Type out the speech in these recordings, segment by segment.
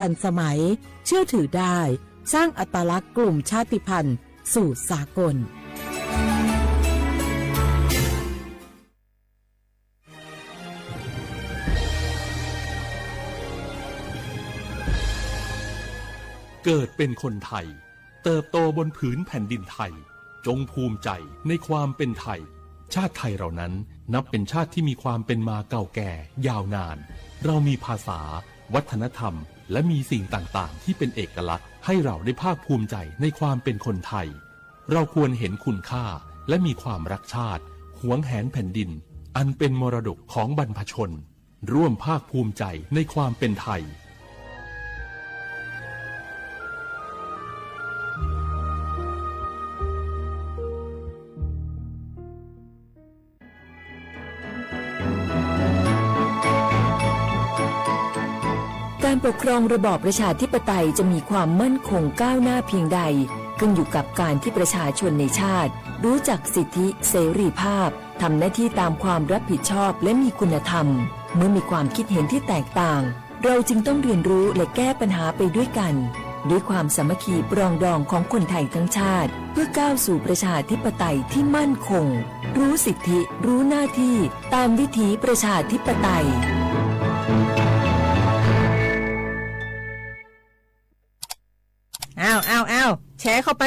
ทันสมัยเชื่อถือได้สร้างอัตลักษณ์กลุ่มชาติพันธุ์สู่สากลเกิดเป็นคนไทยเติบโตบนผืนแผ่นดินไทยจงภูมิใจในความเป็นไทยชาติไทยเรานั้นนับเป็นชาติที่มีความเป็นมาเก่าแก่ยาวนานเรามีภาษาวัฒนธรรมและมีสิ่งต่างๆที่เป็นเอกลักษณ์ให้เราได้ภาคภูมิใจในความเป็นคนไทยเราควรเห็นคุณค่าและมีความรักชาติหวงแหนแผ่นดินอันเป็นมรดกของบรรพชนร่วมภาคภูมิใจในความเป็นไทยการปกครองระบอบประชาธิปไตยจะมีความมั่นคงก้าวหน้าเพียงใดขึ้นอยู่กับการที่ประชาชนในชาติรู้จักสิทธิเสรีภาพทำหน้าที่ตามความรับผิดชอบและมีคุณธรรมเมื่อมีความคิดเห็นที่แตกต่างเราจึงต้องเรียนรู้และแก้ปัญหาไปด้วยกันด้วยความสามัคคีปรองดองของคนไทยทั้งชาติเพื่อก้าวสู่ประชาธิปไตยที่มั่นคงรู้สิทธิรู้หน้าที่ตามวิถีประชาธิปไตยอ้าวแชร์เข้าไป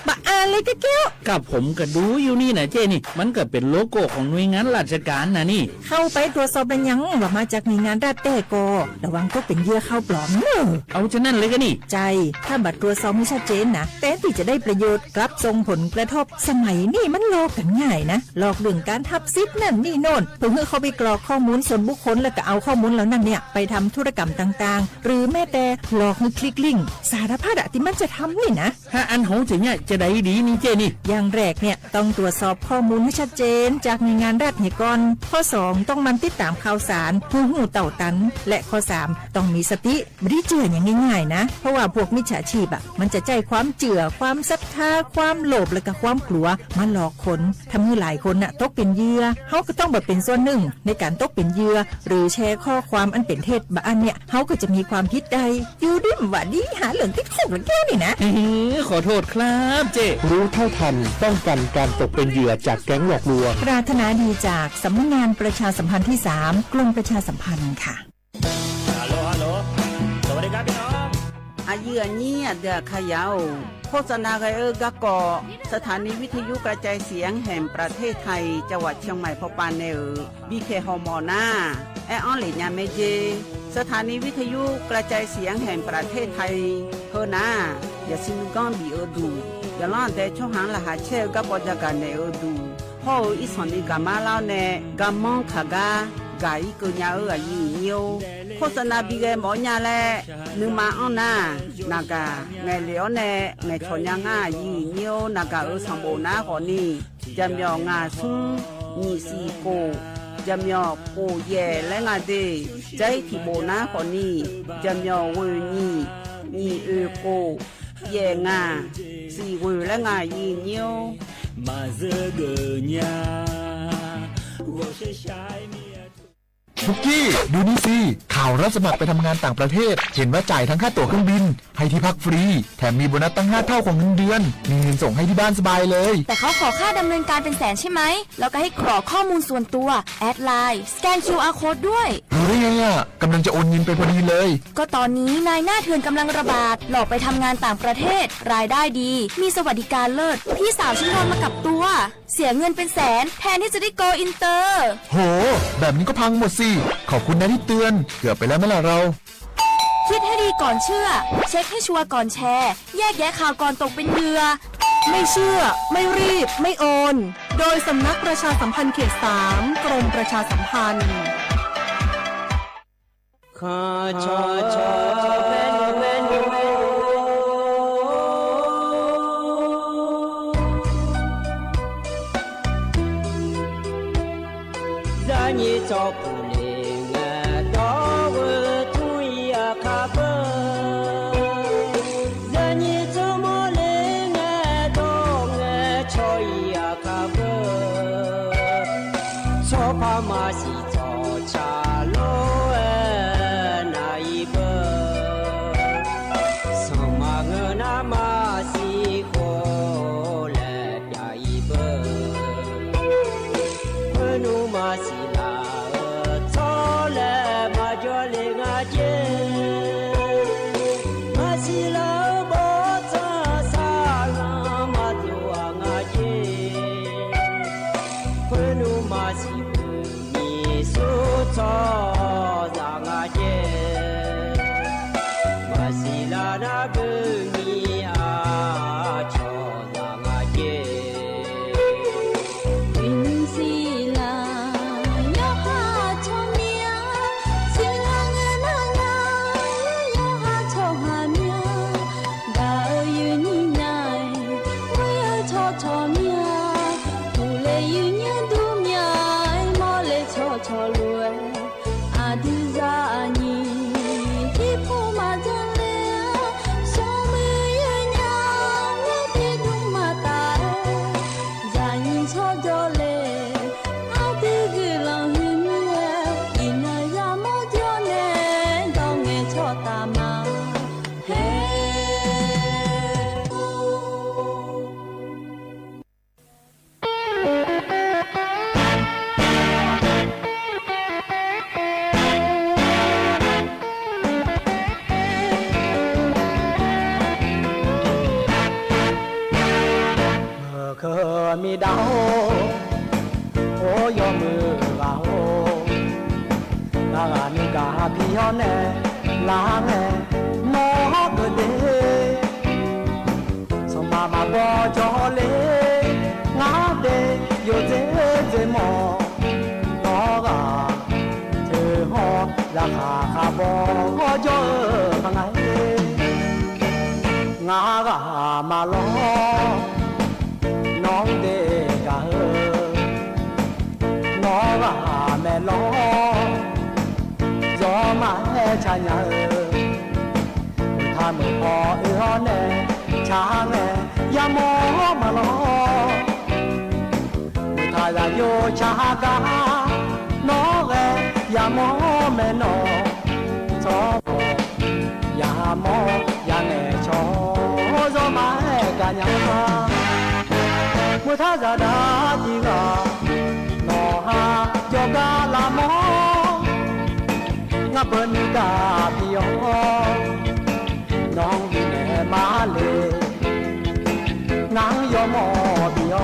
มาอ่านเลยแก้วกับผมก็ดูอยู่นี่นะเจนี่มันก็เป็นโลโก้ของหน่วยงานราชการนะนี่เข้าไปตรวจสอบเป็นยังว่ามาจากหน่วยงานราชแต่ก็ระวังก็เป็นเหยื่อเข้าปลอมเนอะเอาฉะนั้นเลยก็นี่ใจถ้าบัตรตรวจสอบไม่ชัดเจนนะแต่ที่จะได้ประโยชน์กลับส่งผลกระทบสมัยนี้มันหลอกกันง่ายนะหลอกเรื่องการทับซิปนั่นนี่โน่นเพื่อเขาไปกรอกข้อมูลส่วนบุคคลแล้วก็เอาข้อมูลเหล่านั้นเนี่ยไปทำธุรกรรมต่างๆหรือแม้แต่หลอกให้คลิกลิงก์สารพัดที่มันจะทำนี่นะถ้าอันของจะเนี่ยจะได้ดีนี่เจนี่อย่างแรกเนี่ยต้องตรวจสอบข้อมูลให้ชัดเจนจากหน่วยงานรัฐเนี่ยก่อนข้อ2ต้องมันติดตามข่าวสารหูเต่าตันและข้อ3ต้องมีสติไม่ได้เจืออย่างง่ายๆนะเพราะว่าพวกมิจฉาชีพมันจะใจความเจือความศรัทธาความโลภและก็ความกลัวมาหลอกคนทำให้หลายคนตกเป็นเหยื่อเขาก็ต้องเป็นส่วนหนึ่งในการตกเป็นเหยื่อหรือแชร์ข้อความอันเป็นเท็จบ้านเนี่ยเขาก็จะมีความผิดใดอยู่ดิมว่าดีหาเหลืองติดคุกแล้วแก้นี่นะขอโทษครับเจรู้เท่าทันป้องกันการตกเป็นเหยื่อจากแก๊งหลอกลวงปรารถนาดีจากสำนักงานประชาสัมพันธ์ที่3กรมประชาสัมพันธ์ค่ะฮัลโหลสวัสดีครับพี่น้องอายุนี้เดือขยาวโฆษณาไกกะกอสถานีวิทยุกระจายเสียงแห่งประเทศไทยจังหวัดเชียงใหม่พบปานเนอบีเคฮอมอนาแอออนหลิญาเมเจสถานีวิทยุกระจายเสียงแห่งประเทศไทยเฮนาอย่าซินุกอนบีเอดูอย่าล่อนแต่ช่วงหางละหาเชลกับปจักกันเนอดูพ่ออีสอนนี่กามาเล่าเนกามองขากากาอีกุญญาอายุเนียวโฆษณาบีเกหมอญาแลนึงมาอ้อนนานากาไงเหลียวเนไงชอนยางายีเนียวนากาสังโบนาขอนี่จำยองาซุงนี่สีโกจำยอโปเย่และงาเดใจที่โบนาขอนี่จำยอเวนี่โกเย่งาสีเวและงายีเนียวมาเจอเกญา我是ชายเมียฟุกกี้ดูนี่สิข่าวรับสมัครไปทำงานต่างประเทศเห็นว่าจ่ายทั้งค่าตั๋วเครื่องบินให้ที่พักฟรีแถมมีโบนัสตั้ง5 เท่าของเงินเดือนมีเงินส่งให้ที่บ้านสบายเลยแต่เขาขอค่าดำเนินการเป็นแสนใช่ไหมแล้วก็ให้กรอกข้อมูลส่วนตัวแอดไลน์สแกน QR Code ด้วยรู้ได้ไงกำลังจะโอนเงินไปพอดีเลยก็ตอนนี้นายหน้าเถื่อนกำลังระบาดหลอกไปทำงานต่างประเทศรายได้ดีมีสวัสดิการเลิศพี่สาวฉันโดนมากับตัวเสียเงินเป็นแสนแทนที่จะได้โกอินเตอร์โหแบบนี้ก็พังหมดสิขอบคุณนะที่เตือนเกือบไปแล้วไหมล่ะเราคิดให้ดีก่อนเชื่อเช็คให้ชัวร์ก่อนแชร์แยกแยะข่าวก่อนตกเป็นเหยื่อไม่เชื่อไม่รีบไม่โอนโดยสำนักประชาสัมพันธ์เขต3กรมประชาสัมพันธ์ข้าชอเป็น你照顾灵啊，到我土呀卡不，让你怎么灵啊，到我草呀卡不，错怕嘛是做茶路那一步。个你啊，瞧让啊耶。云西啦，哟哈草苗，西啦个那呀，哟哈草哈苗，大有你奶，我要草草苗，不来有年度苗，莫来草草路，阿弟咋你，地铺嘛真嘞，小妹有娘，我地东嘛大，咱人草着嘞，阿弟个郎很热，一那呀莫着呢，当眼草大嘛，嘿。可米达哦，我要么啊哦，那个你个皮要呢，那个莫个的，从妈妈我着嘞，我的有这么，那个最好让哈我着帮哎，我个马路。น้องเด็กกะน้องว่าแม่ล้อยอมาให้ชายาถ้าไม่พอแน่ช้างอย่ามองมาล้อถ้าอยากอยู่ชากาน้องอย่ามองแม่น้องชอบอย่ามองอย่าแน่ชอบยอมาให้กันยา我他家大地个，我哈就个拉毛，我本个皮哟，น้องดีแม่มาเลยนางยอม皮哟，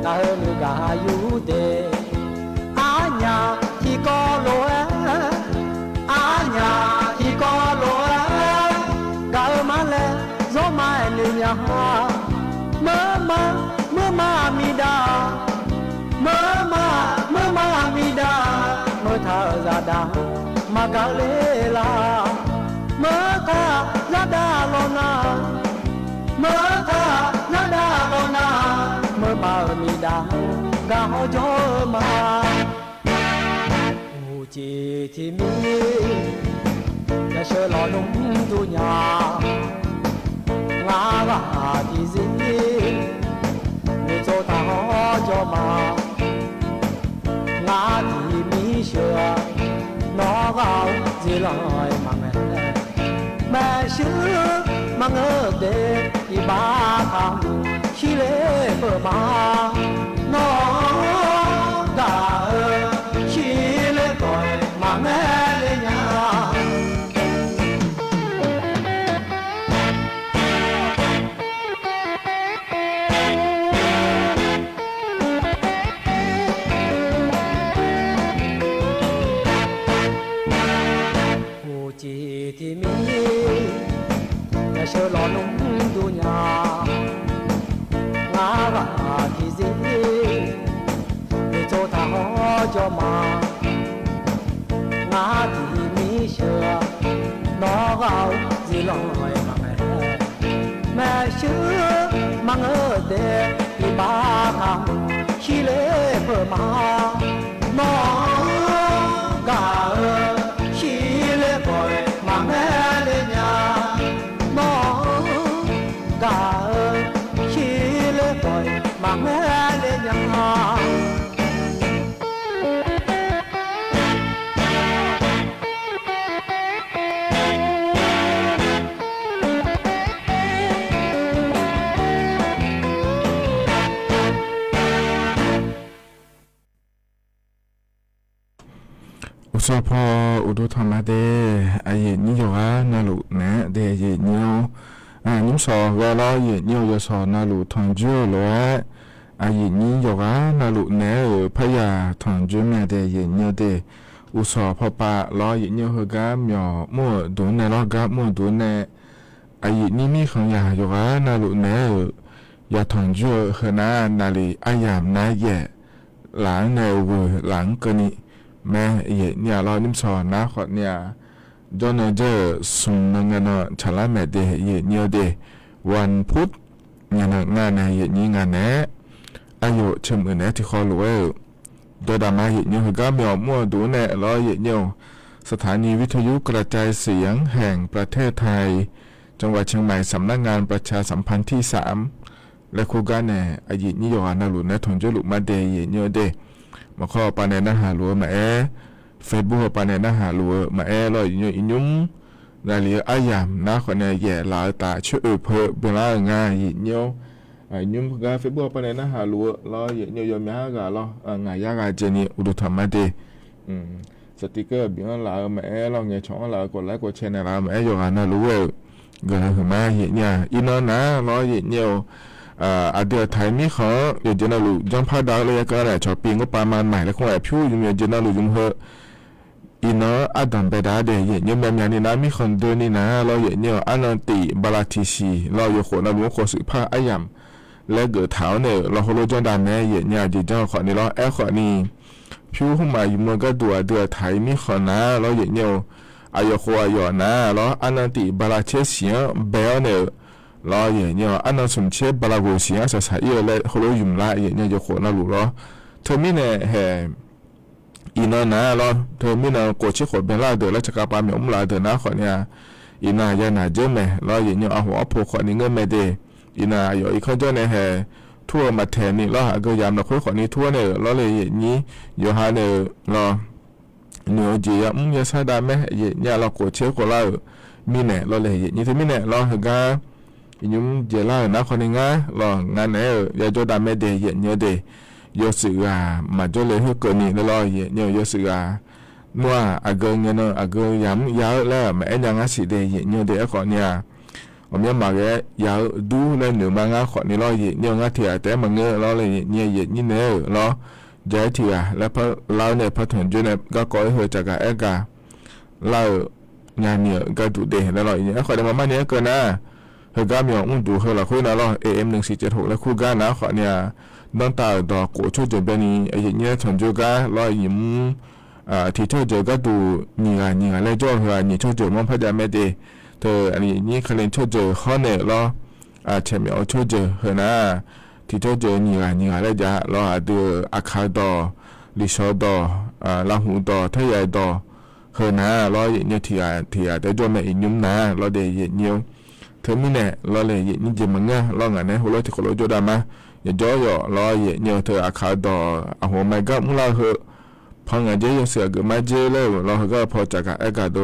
那你个อยู่เดอาญาที่ก็โลอาญาที่ก็โลกะมาเลยโซมาเนี่ย Mama mida Mama mida Mơ thả ra đà Mà cả lê la Mơ thả ra đà lô na Mơ thả ra đà lô na Mama mida Gà hò chô mà Ú chì thì mi Đã sơ lò nung tu nhà Ngã gà thì gì做大好做嘛，我的米雪，我好自来忙哎，没事忙我的一把汤，起来不忙，我家起来不忙哎呀。ที่มีแต่เชื่อหลอนุ่มดูญางาว่าที่สิไม่โจทาหอจอมางาที่มีเชื่อน้องเอาจีลอยมาแม่เชื่อมังเดที่บ้าทำขี้เล่เพื่อมาน้องกาขี้เล่ปล่อยแม่เลยญาน้องกาขี้เลยปล่อยมาแม่เลยญา อุสพออุดธรรมเดอเยนิโยะนาลุเนเดเยนิโยนิมสอเวลาเยนิโยสอนาลุทองจูโลอเยนิโยะนาลุเนพยาทองจูเมเดเยนิโยเด อุสอพอปะล้อยิเนียวเฮกาหมอมั่วดูในล้อกามั่วดูในอายินี่มีของยาอยู่ว่านาลุเนอยาถอนจั่วเฮนานาลีอายามนาแย่หลังในเวหลังกนี่แม่เย่เนี่ยล้อนิมสอนนะขอเนี่ยจนเจอสุนงานฉลาแม่เดเย่เนียวเดวันพุธงานงานในเย่นี้งานแน่อายุเชื่อมอื่นแน่ที่คอรวยโดยดามาเย่เนียวก็มีอมั่วดูแน่ล้อเย่เนียวสถานีวิทยุกระจายเสียงแห่งประเทศไทยจังหวัดเชียงใหม่สำนักงานประชาสัมพันธ์ที่3และคูกาแน่อายินิยอนาลุนทงเจลุมาเดเย่เนียวเดมาข้อปานในนาหาลัวมาเฟซบุ๊กปานในนาหาลัวมาล้อเย่เนียวอินุ่มนาลีอายามนาคนเนี่ยแย่หลายตาช่วยเพอเวลางานเย่เนียวยุ่มกาเฟซบุ๊กปานในนาหาลัวล้อเย่เนียวยอมยากาล้องายากาเจนี่อุดมมาเดสติกเกอร์บิงหลายมาล้อเงี้ยช่องหลายกดไลค์กดแชร์ในร้านมาอยู่กันนะรู้ก็คือมาเห็นเนี่ยอินนนะล้อเห็นเนี่ยอาเดียไทยมีเขาอยู่เจนาลูจังพาดาวเลยก็ได้ชอบปีงบประมาณใหม่แล้วคงแอบพิ้วอยู่เนี่ยเจนาลูยุ่งเหอะอินนอาดัมเบดาเดเห็นเนี่ยแบบนี้นะมีคนเดินนี่นะล้อเห็นเนี่ยอันนั้นตีบาลาทิชีล้ออยู่คนนั้นรู้คนสืบผ้าอายำและเกิดเท้าเนี่ยเราเขารู้จังดานแม่เห็นเนี่ยจีจ้าขอนี่ล้อขอนี่พิ้วขึ้นมาอยู่มันก็ตัวเดือไทยมีคนนะล้อเห็นเนี่ยอายโคอายนะล้ออันนั้นตีบาลาเชเสียเบลเนี่ยล้อเย่เนี่ยอันนั้นสมเชบาลาโกเสียสายเลยเขารู้ยุ่มละเย่เนี่ยจะโคน่ารู้ล้อเธอมีเนี่ยแห่อีนั่นนะล้อเธอมีเนี่ยโกชิโคเบลาเดือดแล้วจะกลับไปมีอุ้มลาเดือดนะคนเนี่ยอีน่าจะน่าเจอไหมล้อเย่เนี่ยเอาหัวผูกคนนี้เงินไม่ได้อีน่าอยู่อีกคนเจ้าเนี่ยแห่ทั่วมาแทนนี่ล้อหาก็ยามเราคุยคนนี้ทั่วเนี่ยล้อเลยเย่นี้อยู่หาเนี่ยล้อเนื้อจีอ่ะยังใช้ได้ไหมเย่เนี่ยเราโกชิโคล่ามีเนี่ยล้อเลยเย่นี้ที่มีเนี่ยล้อเหรอยุ่งเจล่านะคนนี้ง่ายหรองานเนี่ยยาโจดาไม่เดย์เยอะเยอะเดย์ยศสื่อมาโจเลยให้เกิดนี่แล้วรอเยอะเยอะยศสื่อนัวอาเกงเนาะอาเกงย้ำยาวแล้วแม่ยังงั้นสิเดย์เยอะเยอะเดย์ขอเนี่ยผมยังมาแกยาวดูเลยหนึ่งมางั้นขอนี่รอเยอะเยอะงั้นเถียแต่มันเงยรอเลยเยอะเยอะนี่เนี่ยรอใจเถียแล้วพอเราเนี่ยพอถึงจุดเนี่ยก็ก่อให้จากการกาเล่างานเนี่ยก็ดูเดย์แล้วรออย่างนี้ขอเดี๋ยวมาเนี่ยเกินนะเฮกามีอุ้งดูเฮล่ะคุยนะล้อ AM 1476แล้วคู่กันนะขอเนี่ยน้องตาดอกโกช่วยเจเป็นนี่ไอ้เนี่ยฉันจะก็ล้อยิ้มที่เธอเจอก็ดูนี่แล้วจ่อเฮนี่ช่วยเจอมันพอจะไม่ได้เธออันนี้เขาเล่นช่วยเจอข้อเนี่ยล้อเฉมีเอาช่วยเจอเฮนะที่ช่วยเจอนี่แล้วจะล้อดูอาคาดอลิชอดอลาหูดอทะยายดอเฮนะล้อเนี่ยที่แต่จ่อไม่ยิ้มนะล้อเดียเนี่ยเธอมีเนี่ยล้อเลยนี่จะมันเงาล้องานเนี่ยหัวเราที่เขาโจดามาอย่าจ่อล้อเนี่ยเธออาคาดอหัวไม่ก็มุ่งล้อเหอะพังงานเยอะเสือก็ไม่เจอเลยล้อก็พอจากไอ้กาโด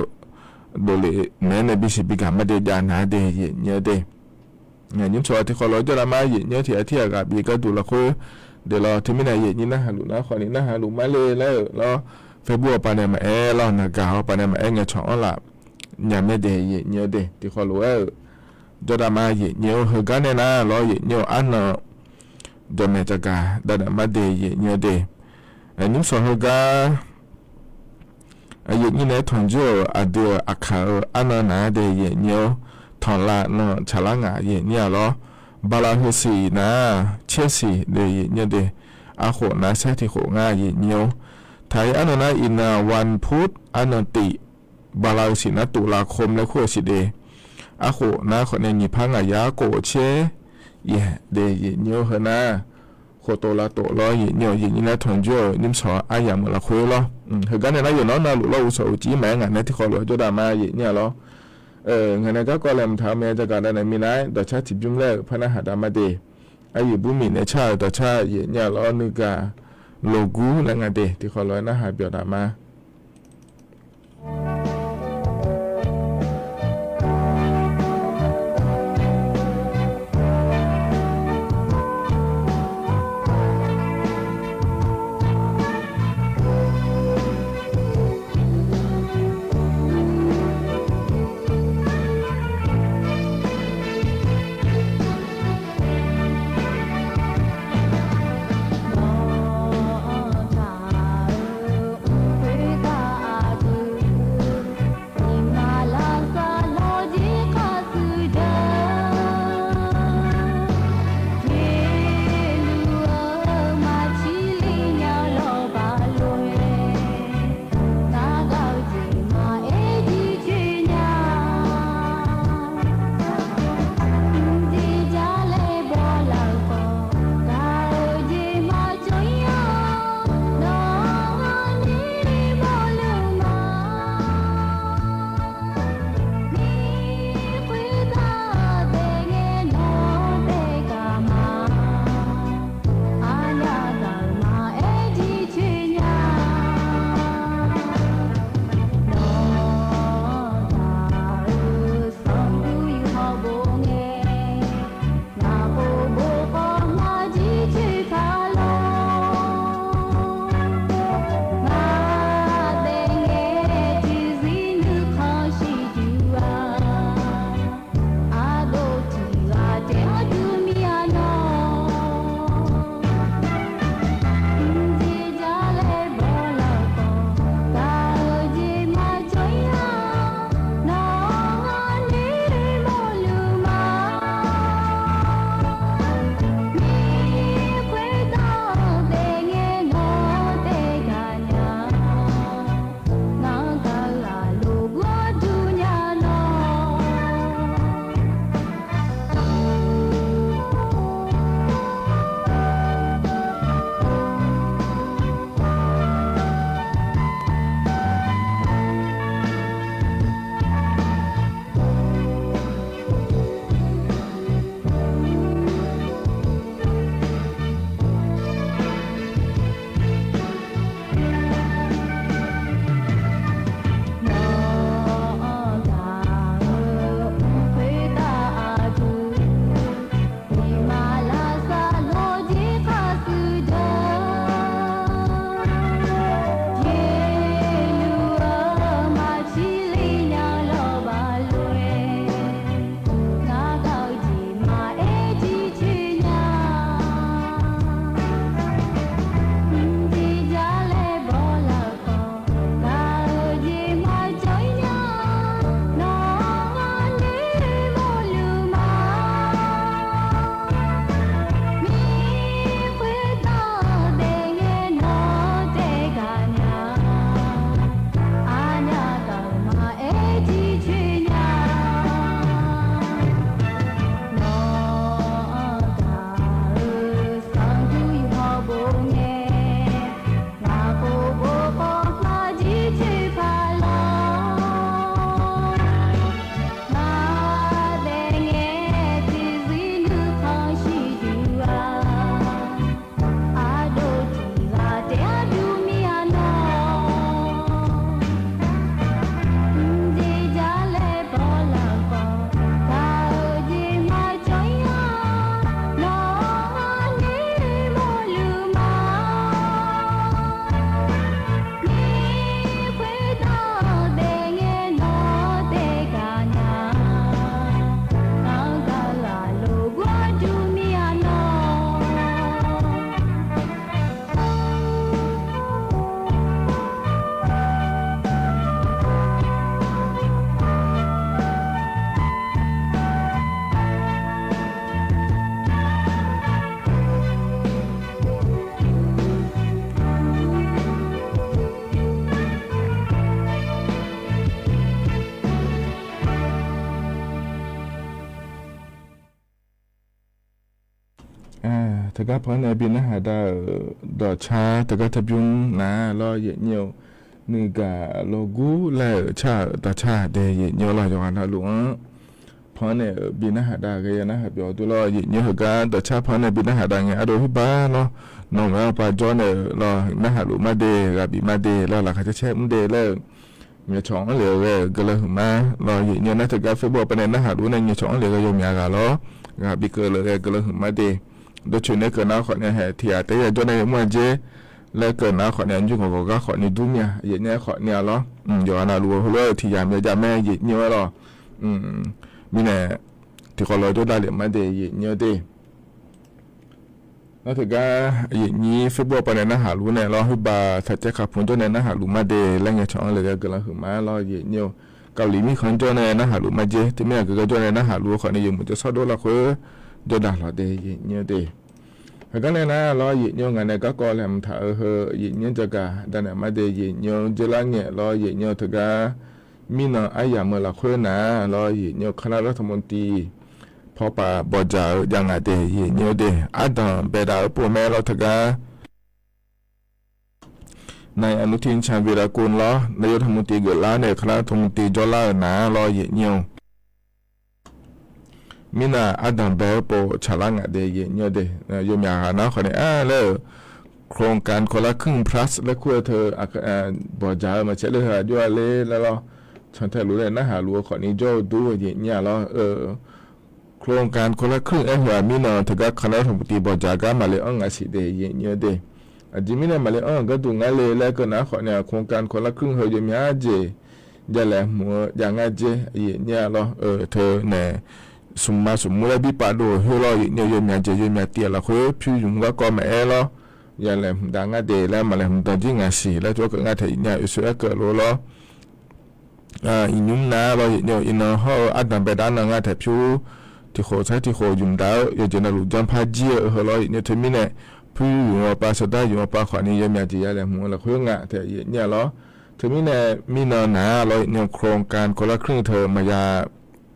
เลยแม่เนี่ยบิชิบิกาไม่ได้ยานาเดียเนี่ยเดเนี่ยยิ่งชอบที่เขาโจดามาเนี่ยที่กับบีก็ดูละคุยเดี๋ยวเราที่มีเนี่ยนี่นะฮะลูกนะคนนี้นะฮะลูกมาเลยแล้วล้อเฟซบุ๊กปานเนี่ยมาล้อหน้ากาวปานเนี่ยมาเงี้ยช่องละเนี่ยไม่เดียเนี่ยเดที่เขารู้จดมาเยเนียวเฮกันเนี่ยนะล้อเยเนียวอันเนาะจดมาจากการดัดมาเดเยเนียวเดอันนี้ส่วนเฮกันอายุนี่เนี่ยทงจูอาเดียอาคาอันนั้นนะเดเยเนียวทอนละเนาะฉลางอ่ะเยเนี่ยล้อบาลาเฮสีนะเชสีเดเยเนี่ยเดอาโขนะเซติโขง่ายเยเนียวไทยอันนั้นนะอินาวันพุธอันนั้นติบาลาสีนะตุลาคมและขั้วสิเดอาโขนะคนในนิพังอายาโกเชเย่เดยเนียวเฮนะโคโตลาโตล้อเยเนียวเยนี่นะทงจ่อนิมสออายามละคุยล้อเฮกันเนี่ยนะอยู่เนาะนะลุล้ออุสอุจีแมงอ่ะนะที่เขาล้อจดามาเยเนี่ยล้องานก็ก็แลมทาเมจากการนั้นมีนายต่อชาติจุ่มแรกพระนาหาดามาเดอายุบุมีในชาต่อชาเยเนี่ยล้อนึกาโลกูและงานเดที่เขาล้อนะหาเบียดามา ถ้าก็พอในบินนะหาดาดอชาถ้าก็ทะยุงนะรอเยเนียวนึกะโลกูและชาตาชาเดเยเนียวรอจังนะลุงพอเนี่ยบินนะหาดาก็ยังนะเดี๋ยวตัวรอเยเนียวก็ตาชาพอเนี่ยบินนะหาดาไงอโดฮิบาเนาะน้องปาจอเนี่ยรอนะหาลุมาเดกับบิมาเดแล้วล่ะเขาจะแช่มเดแล้วเงี้ยช่องเหลือก็เลยมารอเยเนียวนะถ้าก็เฟซบุ๊กไปเนี่ยนะหาลุในเงี้ยช่องเหลือก็ยมยากาล้อกับบิเกอร์เลยก็เลยมาเดโดยชุดนี้เกิดน้าขอเนี่ยแห่ที่อาจจะจนในเมื่อเจแล้วเกิดน้าขอเนี่ยยุ่งของก็ขอนี่ดุ้มเนี่ยเย็นเนี่ยขอเนี่ยหรออยู่อนาลูหัวเลยที่ยามจะแม่เย็นเนี่ยหรอมีเนี่ยที่ขอเราจะได้เหรียญมาเดย์เย็นเนี่ยเดย์แล้วถึงก็เย็นนี้เฟซบุ๊กไปเนี่ยนะหารู้เนี่ยเราให้บาสัจจะขับผลจนเนี่ยนะหารู้มาเดย์แล้วเนี่ยช่องเลยก็เกิดเราถึงมาเราเย็นเนี่ยเกาหลีมีคนจนเนี่ยนะหารู้มาเจที่แม่ก็จนเนี่ยนะหารู้ขอเนี่ยอยู่มันจะซอดด้วยละคือจะด่าเราเดย์เย็นเนี่ยเดย์ก็เลยนะรอเย็นเนี่ยงานเนี่ยก็ก่อแหลมถ่ายเย็นเนี่ยจะกะดันเนี่ยมาเดย์เย็นเนี่ยจะละเนี่ยรอเย็นเนี่ยถึงก็มีน้องไอ้ยาเมื่อละคนนะรอเย็นเนี่ยคณะรัฐมนตรีพอป่าบอจ่ายังไงเดย์เย็นเนี่ยเดย์อาดัมเบดาปู่แม่เราถึงก็นายอนุทินชาญวีรกูลล้อนายกรัฐมนตรีเกิดล้าเนี่ยคณะรัฐมนตรีจอล่าหนารอเย็นเนี่ยมินาอาดัมเบลโปฉลางเดย์เย็นเนี่ยเดย์ยมยาหานะคนเนี่ยแล้วโครงการคนละครึ่ง plus และคุยเธอบอจ่ามาเช็ดเลยฮะด้วยเลยแล้วฉันแทบรู้เลยนะหารู้คนนี้โจดูเย็นเนี่ยแล้วโครงการคนละครึ่งหัวมินาถึงกับคณะรัฐมนตรีบอจ่าก็มาเลยอ่างอาศิเดย์เย็นเนี่ยเดย์จิมินามาเลยก็ดูงานเลยแล้วก็นะคนเนี่ยโครงการคนละครึ่งเฮยมีอาเจจะแหลมหัวอย่างอาเจเย็นเนี่ยแล้วเธอเนี่ยสมมุติบิปาโดเฮลอยเนี่ยยมยาเจยมยาเตียละคือพิยุงก็ก็แม่ละอย่าแหลมดังอ่ะเดแล้วมาแหลมตอนจิงอ่ะสิแล้วตัวก็งาเถเนี่ยอุสเกโลละอินุมนาเราเนี่ยอินเฮาอัดนำไปด้านงาเถพิวที่โคใช้ที่โคยุมดาวอย่าจะน่ารู้จันพาจีเฮลอยเนี่ยเทมิเนี่ยพิยุงปาสดาอยู่ปาขวานี่ยมยาเจอย่าแหลมหัวละคืองาเถเนี่ยละเทมิเนี่ยมีนาหนาเราเนี่ยโครงการคนละครึ่งเธอมายา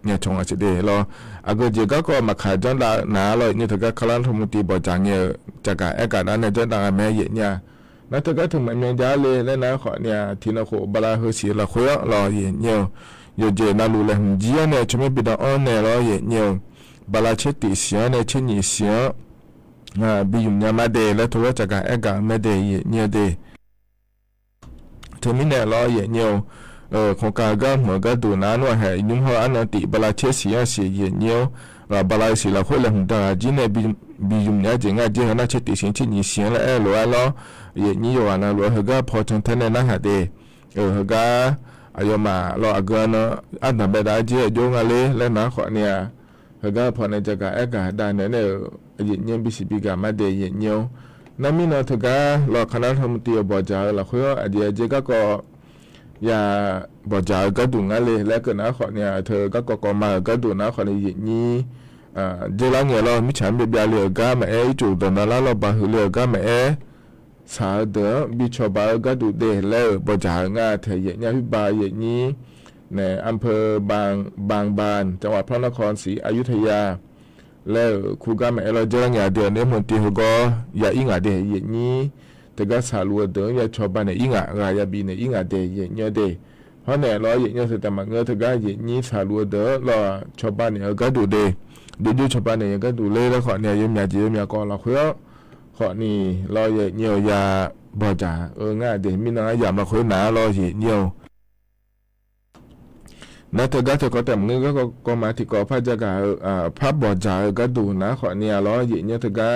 เนี่ยชงอาจจะเดรออากูเจก็มาขายจนละหนาเลยเนี่ยถึงก็คลันทมุตีบอจังเนี่ยจากการอากาศนั้นเนี่ยจนต่างแม่เย็นเนี่ยนั่นถึงก็ถึงมันยังยาเลยแล้วนะขอเนี่ยทีน่ะโคบลาเฮสีละคุยรอเย็นเนี่ยโยเจน่ารู้เลยเจียเนี่ยจะไม่บิดอ่อนเนี่ยรอเย็นเนี่ยบลาเชติเสียเนี่ยเชนิเสียบิยุมเนี่ยมาเดแล้วตัวจากการอากาศไม่เดเนี่ยเดถึงมีเนี่ยรอเย็นเนี่ยโครงการก็เหมือนกับดูนั้นว่าให้ยุ่งหัวอันนั้นติบลาเชสีเสียเย็นเยียวบลาสีละคนละหุ่นตาจีเนี่ยบิยุมเนี่ยจริงอ่ะจริงนะเชติสินที่นี่เสียแล้วหรือว่าล้อเย็นยี่วันนะหรือว่าก็พอจนท่านเนี่ยนะฮะเดก็อายมาล้อก็นะอันนั้นไปได้เจี๋ยโยงอะไรแล้วนะขอเนี่ยก็พอในจักรอากาศได้เนี่ยเย็นเยียบิสิบิกามาเดเย็นเยียวนั่นมีนะถึงก็ล้อคณะธรรมตีบอจ่าละคุยอดีตเจก็อย่าบอจ่าก็ดูงั้นเลยแล้วก็นะขอเนี่ยเธอก็มาก็ดูนะขอในเย็นนี้เจริญเงี้ยเราไม่ฉันไปเบียร์เลือกมาจุดนั้นแล้วเราบาเลือกมาสาเดอบิชบาก็ดูเดแล้วบอจ่าง่าเธอเย็นนี้พิบาเย็นนี้ในอำเภอบางบานจังหวัดพระนครศรีอยุธยาแล้วครูก็มาเราเจริญเงี้ยเดือนนี้มันตีหัวก็อย่าอิงอ่ะเดเย็นนี้แต่ก็สาลัวเดินอย่าชอบบ้านเนี่ยอิงอ่ะรายบีเนี่ยอิงอ่ะเดย์เนี่ยเดย์เพราะเนี่ยเราอย่างเงี้ยแต่มาเงี้ยแต่ก็อย่างนี้สาลัวเดินเราชอบบ้านเนี่ยก็ดูเดย์ดูชอบบ้านเนี่ยก็ดูเลยแล้วขอเนี่ยยังมีจียังมีก่อนเราเพื่อขอนี่เราอย่างเงี้ยอย่าบ่จ่าง่ายเดย์มีน้อยอย่ามาคุยหนาเราอย่างเงี้ยนั่นเธอก็แต่เงี้ยก็มาที่ก่อพระจักรพระบ่จ่าก็ดูนะขอเนี่ยเราอย่างเงี้ยเธอก็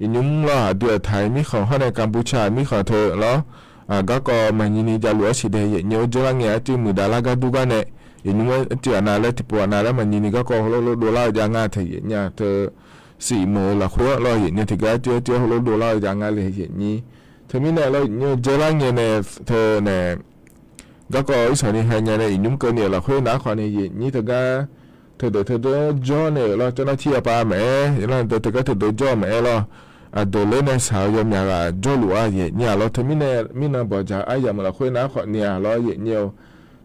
อินุมล้อเดือดไทยมีของในกัมพูชามีของเธอแล้วก็มันยินดีจะหลวงสิเดียเนื้อจะว่าเงี้ยจืมือดาราก็ดูกันเนี่ยอินุมเจอนาแล้วที่ปวดนาแล้วมันยินดีก็โดล่าอย่างง่ายเธอเนี่ยเธอสี่มือละครัวเราเห็นเนี่ยที่ก็เจอโดล่าอย่างง่ายเลยเห็นนี้เธอมีเนี่ยเราเนี่ยเจอว่าเงี้ยเนี่ยเธอเนี่ยก็อีสานนี่ให้เนี่ยอินุมเกินเนี่ยละครัวนะขอเนี่ยเห็นนี้เธอก็เธอจ่อเนี่ยเราจะน่าเทียบป้าแม่แล้วเธอก็เธอจ่อแม่เราโดนเล่นในสาวยามยาจ่อหลัวเย็นเนี่ยเราเธอมีนาบอกจะไอ้ยามเราคุยนะขอเนี่ยเราเย็นเนี่ย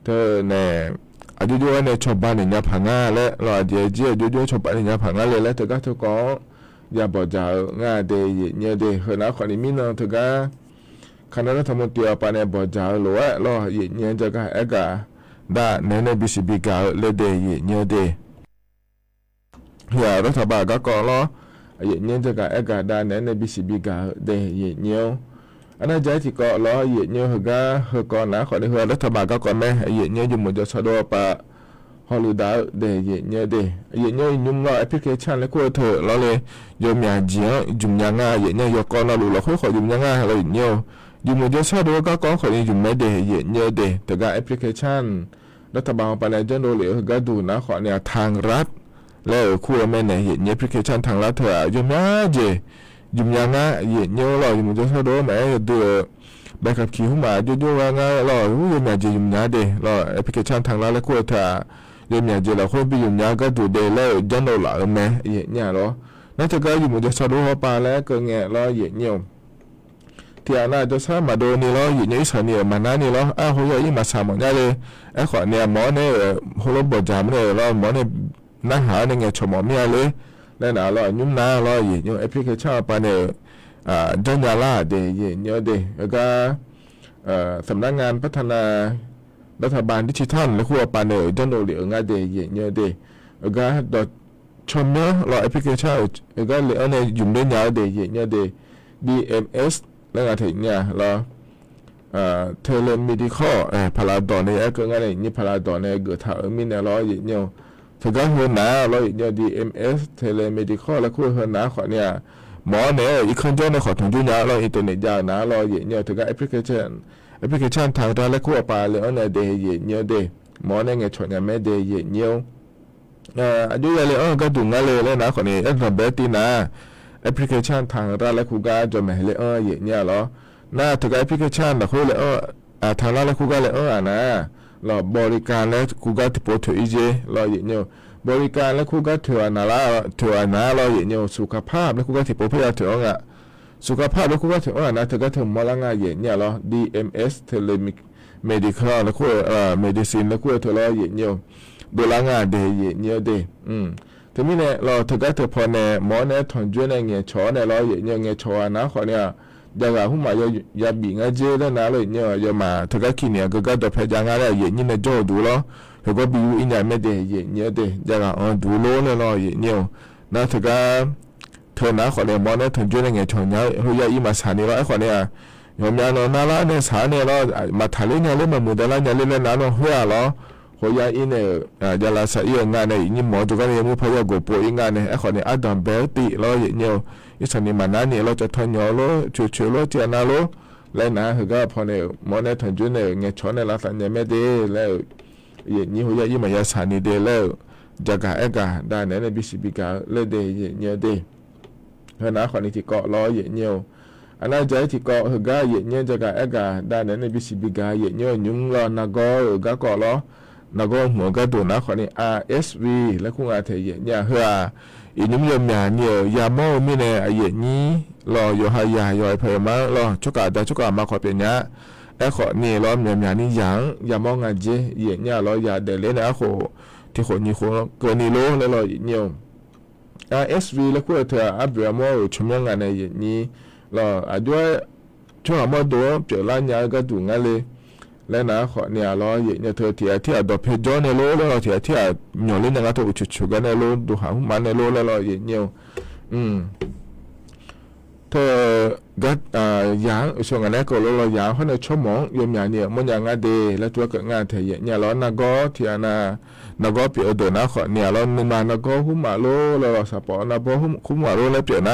เธอเนี่ยจู่ๆเนี่ยชอบบ้านเนี่ยพังงาและเราเดี๋ยวจู่ๆชอบบ้านเนี่ยพังงาเลยแล้วเธอก็ อย่าบอกจะง่าเดยเนี่ยเดเฮนะขอนี้มีน้องถึงก็คณะรัฐมนตรีปานเนี่ยบอกจะหรือว่าล่อเนี่ยจะก็เอกาได้ในบิสิบิกาเลเดยเนี่ยเดอย่ารัฐบาลก็ก่อล้อเนี่ยจะก็เอกาได้ในบิสิบิกาเดยเนี่ยอันนั้นใจที่ก่อล้อเนี่ยเฮก็เฮก่อนนะขอนี้เฮรัฐบาลก็ก่อนแม่เนี่ยอยู่หมดจะสะดวกปะฮอลลีดาเดยเนี่ยเดยเนี่ยยุ่งล้อแอปพลิเคชันแล้วก็เถอะล้อเลยยมยาเจียจุ่มยางง่ายเนี่ยยกก่อนเราหลุดเราค่อยๆจุ่มยางง่ายเราเนี่ยอยู่หมดจะสะดวกก็ก่อนขอนี้จุ่มไม่เดยเนี่ยเดยแต่ก็แอปพลิเคชันรัฐบาลปานจันโดเหลือก็ดูนะขอเนี่ยทางรัฐแล้วคู่แม่เนี่ยเนี่ยแอปพลิเคชันทางรัฐเถอะยมยาเจยุ่มยางง่ายเนี่ยเราอยู่หมดจะสะดวกแม่ดูใบขับขี่ขึ้นมายุ่งๆง่ายเราอยู่ยมยาเจยุ่มยาเดยเราแอปพลิเคชันทางรัฐแล้วคู่เถอะยมยาเจเราคนไปยุ่มยาก็ดูเดยแล้วจันโดหล่ะแม่เนี่ยหรอนั่นจะก็อยู่หมดจะสะดวกปาแล้วก็เงี้ยเราเนี่ยที่อันนั้นจะสามารถโดนนี่เราอยู่ในสถานีมันนั่นนี่เราเขาอยากยิ่งมาสามารถได้เลยขอเนี่ยหมอเนี่ยหัวบดจามเนี่ยเราหมอเนี่ยนั่งหาเนี่ยไงชมหมอเมียเลยแล้วนะเรายุ่งน้าเราอยู่แอปพลิเคชันปานเนี่ยจันยาลาเดย์เนี่ยเดย์แล้วก็สำนักงานพัฒนารัฐบาลดิจิทัลและคู่ปานเนี่ยจันโดเหลืองาเดย์เนี่ยเดย์แล้วก็ดอทชมเนาะเราแอปพลิเคชันแล้วก็เหลือเนี่ยยุ่งได้ยาวเดย์เนี่ยเดย์ DMSแล้วก็ถึงเนี่ยเราเทเลเมดิคอลพาราดอนเนี่ยก็งั้นเลยนี่พาราดอนเนี่ยเกิดถ้ามีเนี่ยเราอย่างเนี่ยถึงก็เห็นนะเราอย่างเนี่ย DMS เทเลเมดิคอลแล้วคู่เห็นนะขอเนี่ยหมอเนี่ยอีกคนเจ้าเนี่ยขอถึงจุดนี้เราอินเทอร์เน็ตยาวนะเราอย่างเนี่ยถึงก็แอปพลิเคชันทางด้านและคู่ปลาเลยเนี่ยเดย์อย่างเนี่ยเดย์หมอเนี่ยไงชวนเนี่ยไม่เดย์อย่างเนี่ยอายุยังเลยก็ดูงั้นเลยนะขอเนี่ยระเบิดตีนะแอปพลิเคชันทางร้านและคู่การจะไม่เลยอย่างเงี้ยหรอน่าถึงแอปพลิเคชันเราคุยเลยทางร้านและคู่การเลยนะเราบริการและคู่การที่ปวดถืออีเจเราอย่างเงี้ยบริการและคู่การถือนาละถือนาเราอย่างเงี้ยสุขภาพและคู่การที่ปวดเพื่อถืออ่ะสุขภาพและคู่การถือนะถึงก็ถึงมาละง่ายอย่างเงี้ยหรอ DMS เทเลเมดิคอลและคู่medicine และคู่ถือเราอย่างเงี้ยดูละง่ายเดย์อย่างเงี้ยเดย์ทีนี้เนี่ยเราถึงก็ถือพอเนี่ยหมอเนี่ยถอนจุดเนี่ยเงี้ยชอเนี่ยเราอย่างเงี้ยชอนะขอเนี่ยยากหุ่มายาบีงาเจแล้วนะเลยเนี่ยยามาถึงก็ขี้เนี่ยก็ตัวเพจงานเนี่ยอย่างนี้เนี่ยจ่อดูแล้วเขาก็บิวอินเนี่ยไม่ได้อย่างเงี้ยเดย์ยากดูโลเนี่ยเราอย่างเงี้ยนะถึงก็เธอนะขอเนี่ยหมอเนี่ยถอนจุดเนี่ยเงี้ยชอเนี่ยเขาอยากอีมาสานี่เราไอ้ขอเนี่ยยามยาโนนาละเนี่ยสาเนี่ยเรามาทะเลเนี่ยเล่นมาหมู่แต่ละเนี่ยเล่นนะเราหัวเราဟိုရအင်းနဲ့ရလာစာရငါနဲ့ညမောကြကနေမှုဖရကိုပိုအင်းငါနဲ့အခုနဲ့အဒံဘဲတီလောရညောဣစနေမနာနေလောချထညောလောချူလောတနာလောလဲနာဟကဖောနေမောနဲ့ထကျွနဲ့ငေချောနဲ့လာစနေမဲ့တဲ့လဲညဟိုရအင်းမရစာနေတဲ့လဲဂျကာအကဒါနဲ့ဘီစီဘီကလဲတဲ့ညေတဲ့ဟနာခဏတီကောလောရညောအနာကြတီကောဟကရညေဂျကာအကဒါနဲ့ဘီစီဘီကရညောညုံလောနာကောကကောလော那个某个多拿可能 RSV แล้วคงอาจจะเนี่ยเฮืออีนุ่มยมยาเนี่ยยาโมมีเนี่ยไอ้นี้รออยู่หายายอยเพิ่มมารอชุกาแต่ชุกามาขอเป็นเนี่ยไอ้ขอนี่รอยมยานี่ยังยามองอาเจเนี่ยรอยาเดเลนะโคที่คนนี้โคเกินนี่โลแล้วรอเนี่ย RSV แล้วก็เธออับเบียโมชมยังไงในนี้รออาด้วยช่วงมาตัวเปลี่ยนร้านยาก็ดูงั้นเลยแล้วนะขอเนี่ยเราเนี่ยเธอที่ดอกเพจเนี่ยโลแล้วเราที่หน่อยเล่นนะครับตัวชุดกันเนี่ยโลดูหางมันเนี่ยโลแล้วเราเนี่ยเธอก็อย่างช่วงนั้นก็เราอย่างเขาเนี่ยชั่วโมงยมอย่างเนี่ยมันอย่างงานเดย์แล้วตัวเกิดงานเธอเนี่ยเรานักก็ที่นักก็เปลี่ยนตัวนะขอเนี่ยเราหนึ่งมานักก็หุ่มมาโลเราสปอร์นักก็หุ่มมาโลแล้วเปลี่ยน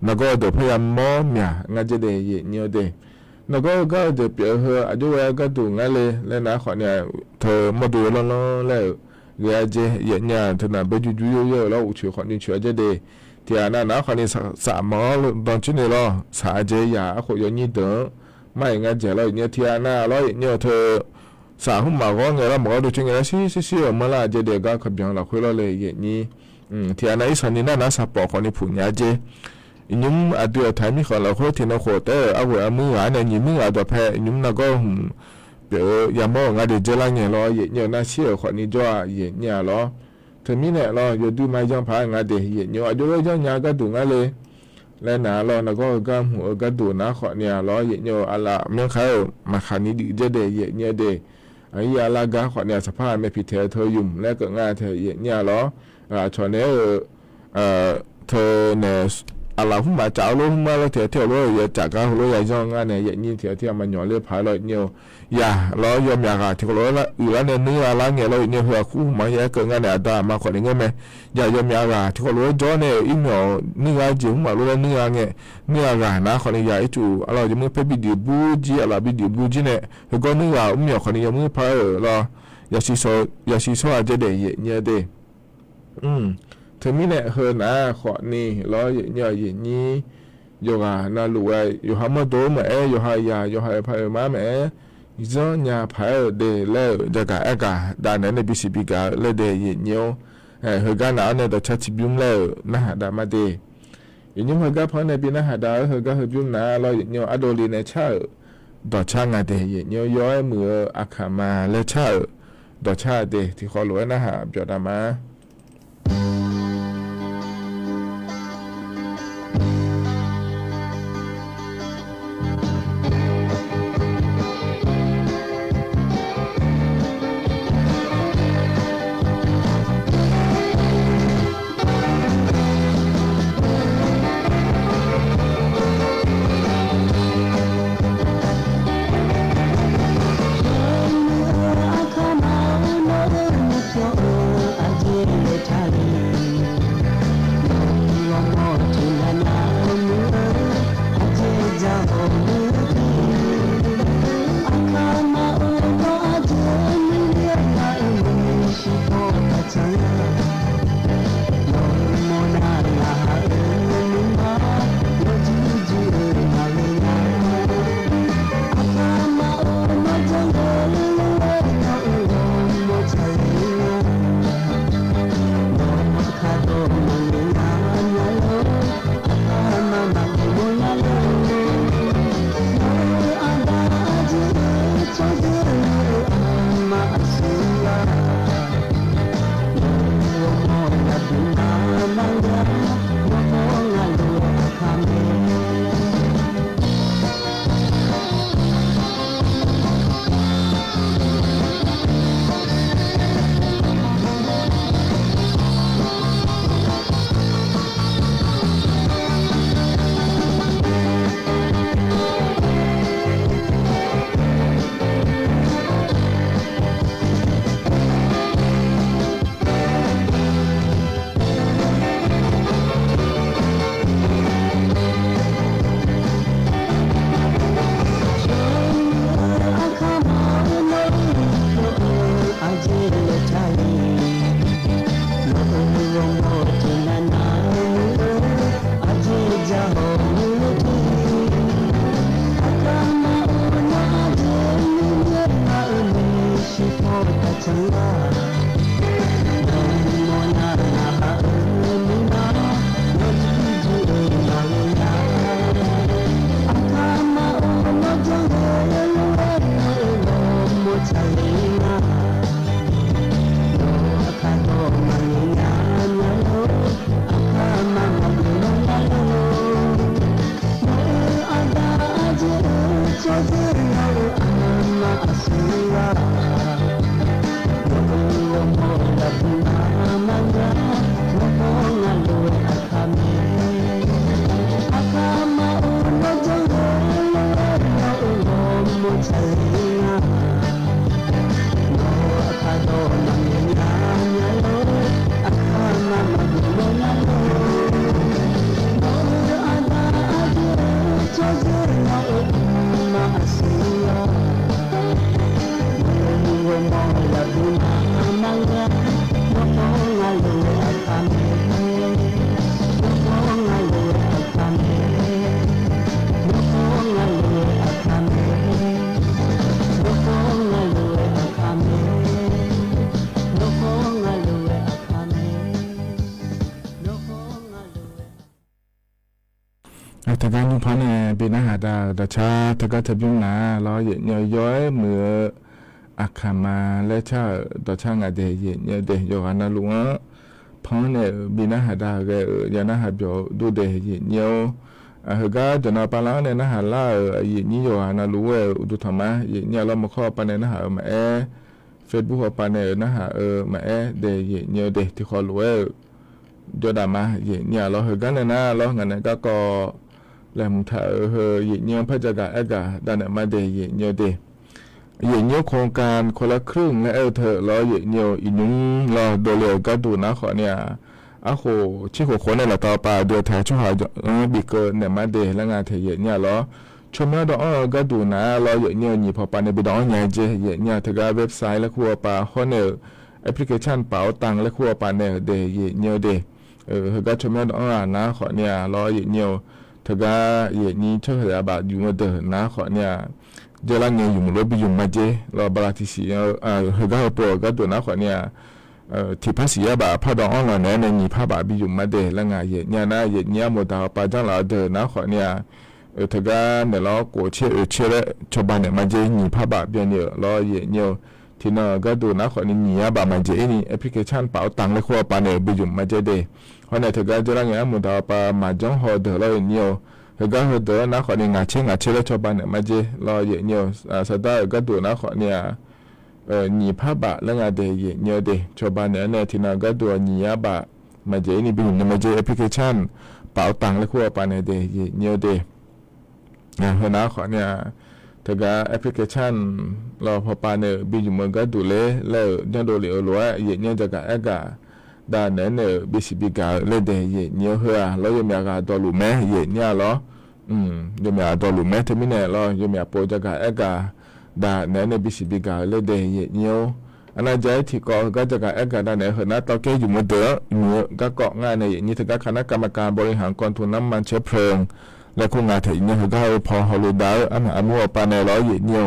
นักก็เดี๋ยวพยายามมอมเนี่ยงานจะเดย์เนี่ยเดย์แล้วก็เดี๋ยวเปลี่ยนเธออายุก็ดูงั้นเลยแล้วนะขอเนี่ยเธอมาดูแล้วแล้วเรียเจเนี่ยเธอน่ะไปจุยเยอะแล้วอุชิขอนี่ช่วยจะเดย์ที่อันนั้นนะขอนี่สามหมอตอนชิ้นนี้เราสาเจียขอยนี่เด้อไม่งั้นเจเราเนี่ยที่อันนั้นเราเนี่ยเธอสาหุ่มมาก็เงี้ยเราหมอดูชิ้นนี้ซี่เมื่อไรเจเด็กก็ขับยังเราคุยเราเลยอย่างนี้ที่อันนั้นอีสันนี่น่าสปอร์ขอนี่ผุนยาเจยุ่มอดีตไทยมีคนเราคุยที่นักโคตรเอาไว้มือหาในยิ่งมือตัวแพ้ยุ่มนักก็เดี๋ยวยามองงานเดี๋ยวจะละเงี้ยเราเนี่ยน่าเชื่อขอนี่จ้าเนี่ยเราท ถึงมีเนี่ยเราอยู่ดูไม่ย่องพางาเดียอยู่อายุเราย่องยาก็ดูงาเลยและหนาเรานะก็กำหัวก็ดูนะขอเนี่ยเราอยู่อะไรเมื่อเขามาขานี้ดีจะเดียเนี่ยเดียไอ้ยาลากาขอเนี่ยสภาพไม่ผิดเธอยุ่มและก็งาเธอเนี่ยเราชอนเนี่ยเธอเนี่ยอะไรหุ่มมาเจ้าลูกหุ่มมาเราเที่ยวเราอย่าจากการเราอย่าย่องงานเนี่ยอย่างนี้เที่ยวมันหย่อนเลือดพายเราเนี่ยอย่าเรายอมอยากที่เราละอยู่แล้วเนี่ยเนื้ออะไรเงี้ยเราเนี่ยหัวคู่มาอย่าเกิดงานเนี่ยได้มาขอเนี่ยไหมอย่ายอมอยากที่เราจ้อเนี่ยอีเมลเนื้อจิ้มมาเราเนื้อเงี้ยเนื้ออะไรนะขอเนี่ยอย่าไอ้จู่เราจะมือเพิ่มบิดบูจีอะไรบิดบูจีเนี่ยแล้วก็เนื้อเมียขอเนี่ยมือพายเราอย่าซีโซอาจจะเดียเนี่ยเดถึงมีเนี่ยเฮนะขอนี่เราเนี่ยอย่างนี้อยู่อ่ะน่ารู้ว่าอยู่หามาโดมอยู่หายาอยู่หายพายมาจอนยาพายเดแล้วจะกะเอกะด้านนั้นในบิสิบิกะเลยเดยเนียวเฮกันเอาเนี่ยตัวชัดชิบุมแล้วนะฮะดามาเดอย่างนี้เฮกันพอในปีนะฮะดาเฮกันเฮบุมนะเราเนียวอโดลีในชาดอช่างอะเดยเนียวย้อยมืออาขามาและชาดอชาเดที่ขอรู้นะฮะเปียดามาทางการยุพันธ์เป็นอาหารดาชาทางการทบุญนาเราเยอะย้อยมืออาคามาและชาดาช่างอเดียเยอะเดียอยู่กันนะลุง พังเนี่ยบินะหาดาเกยานะหาเบียวดูเดยเนียวเฮก็จะนาปาลาเนี่ยนะหาล่ายีนี่อยู่หานารู้ว่าดูทำไมยีเนี่ยเรามาข้อปานเนี่ยนะหามาFacebook ปานเนี่ยนะหามาเดยเนียวเดที่ขอรู้ว่าจดามายีเนี่ยเราเฮก็เนี่ยนะเรางั้นเนี่ยก็แหลมถ่ายยีเนี่ยพระจักรด้านมาเดยเนียวเดยีเนี่ยโครงการคนละครึ่งและเธอเรายีเนี่ยอีนุ่งเราโดเลียวก็ดูนะขอเนี่ยโหชิโคคนเนี่ยเราต่อไปเดือดแถช่วยหาบิเกอร์เนี่ยมาเดย์แล้วงานเทียเนี่ยเหรอชมแล้วดอกก็ดูนะเราเนี่ยนี่พอปานในบิดองเนี่ยเจเนี่ยถึงเว็บไซต์และครัวปาฮอนเนอร์แอปพลิเคชันเป๋าตังและครัวปานเนี่ยเดย์เนี่ยเดย์ก็ชมแล้วดอกนะขอเนี่ยเราเนี่ยถึงนี่ช่วยหาบาทอยู่มาเดย์นะขอเนี่ยเจริญเนี่ยอยู่มือบิยุมาเจเราบราทิสีก็ปวดก็ดูนะขอเนี่ยที่ภาษีแบบพอดองเราเนี่ยมีภาพแบบอยู่มาเดแล้วไงเนี่ยนะเนี่ยหมดเอาไปจังเราเดินนะขอเนี่ยถึงกันเนี่ยเรากดเชื่อชาวบ้านเนี่ยมาเจมีภาพแบบเนี่ยเราเนี่ยที่นั่นก็ดูนะขอเนี่ยแบบมาเจนี่แอปพลิเคชันเป๋าตังค์เลยขวบปานเนี่ยไปอยู่มาเจเดเพราะเนี่ยถึงกันจะรังเนี่ยหมดเอาไปมาจังหอเดเราเนี่ยถึงกันเดินนะขอเนี่ยงาเชื่อชาวบ้านเนี่ยมาเจเราเนี่ยสุดท้ายก็ดูนะขอเนี่ย你怕吧？那个的也nhiều的，ชาวบ้านเนี่ยที่นั่นก็ตัวนี่บะมาเจนี่เป็นมาเจแอปพลิเคชันเป๋าตังค์และขั้วปานเนี่ยเดย์nhiều的เห็นนะขอเนี่ยถ้าก็แอปพลิเคชันเราพอปานเนี่ยเป็นอยู่มันก็ดูเลยแล้วยังดูเลยรู้ว่าเนี่ยจะก็ด้านนั้นเนี่ยบิสิบิกาเลยเดย์nhiềuเหรอแล้วยังมีการตัวรู้ไหมเนี่ยเหรอยังมีตัวรู้ไหมที่มีเนี่ยเรายังมีโปรจะก็da nene bisi biga le de nyo ana jai thi ko ga jaga ega da ne hna to ke yu mo de mu ga ko nga ne ni ta ga khana kama ka bori han kon tu nam man che preng le ku nga the ni ga pho ho lu da ama amu pa ne lo yi nyo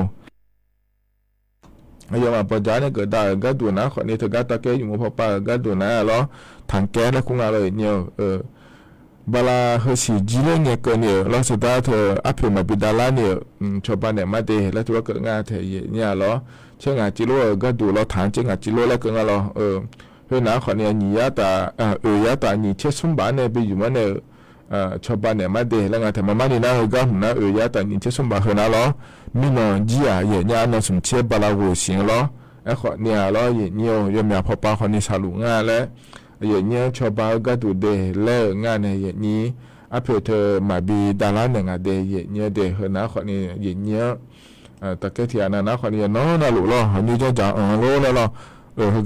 ayo ma pa ja ne ga da ga du na kho ni ta ga ta ke yu mo pho pa ga du na lo thang ke le ku nga lo nyoบลาเฮสีจีเลเนี่ยก็เนี่ยเราสุดท้ายเธออัพเพลมาบิดาลาเนี่ยชาวบ้านเนี่ยมาเดแล้วตัวก็งานเธอเนี่ยเหรอเชื่องานจิโร่ก็ดูเราถามเชื่องานจิโร่แล้วก็งานเราเฮ้ยนะขอเนี่ยนี่ยาตายาตานี่เชื่อสมบัติเนี่ยไปอยู่มันเนี่ยชาวบ้านเนี่ยมาเดแล้วงานเธอมานี่นะก็หุ่นนะยาตานี่เชื่อสมบัติเฮ้ยนะเหรอมีนอนจีอ่ะเนี่ยนอนสมเชื่อบลาวัวสิงเหรอไอ้ขอเนี่ยเหรอเนี่ยยังมีพอปาคนนี้สารุงานแล้วเนี่ยชาวบ้านก็ดูเดแล้วงานเนี่ยนี้อัพเพลเธอมาบีดาราหนึ่งเดเนี่ยเดเฮนะคนนี้เนี่ยตะเกียบที่อันนั้นนะคนนี้น้องน่าหลุดล้อคนนี้จะรู้แล้วล้อ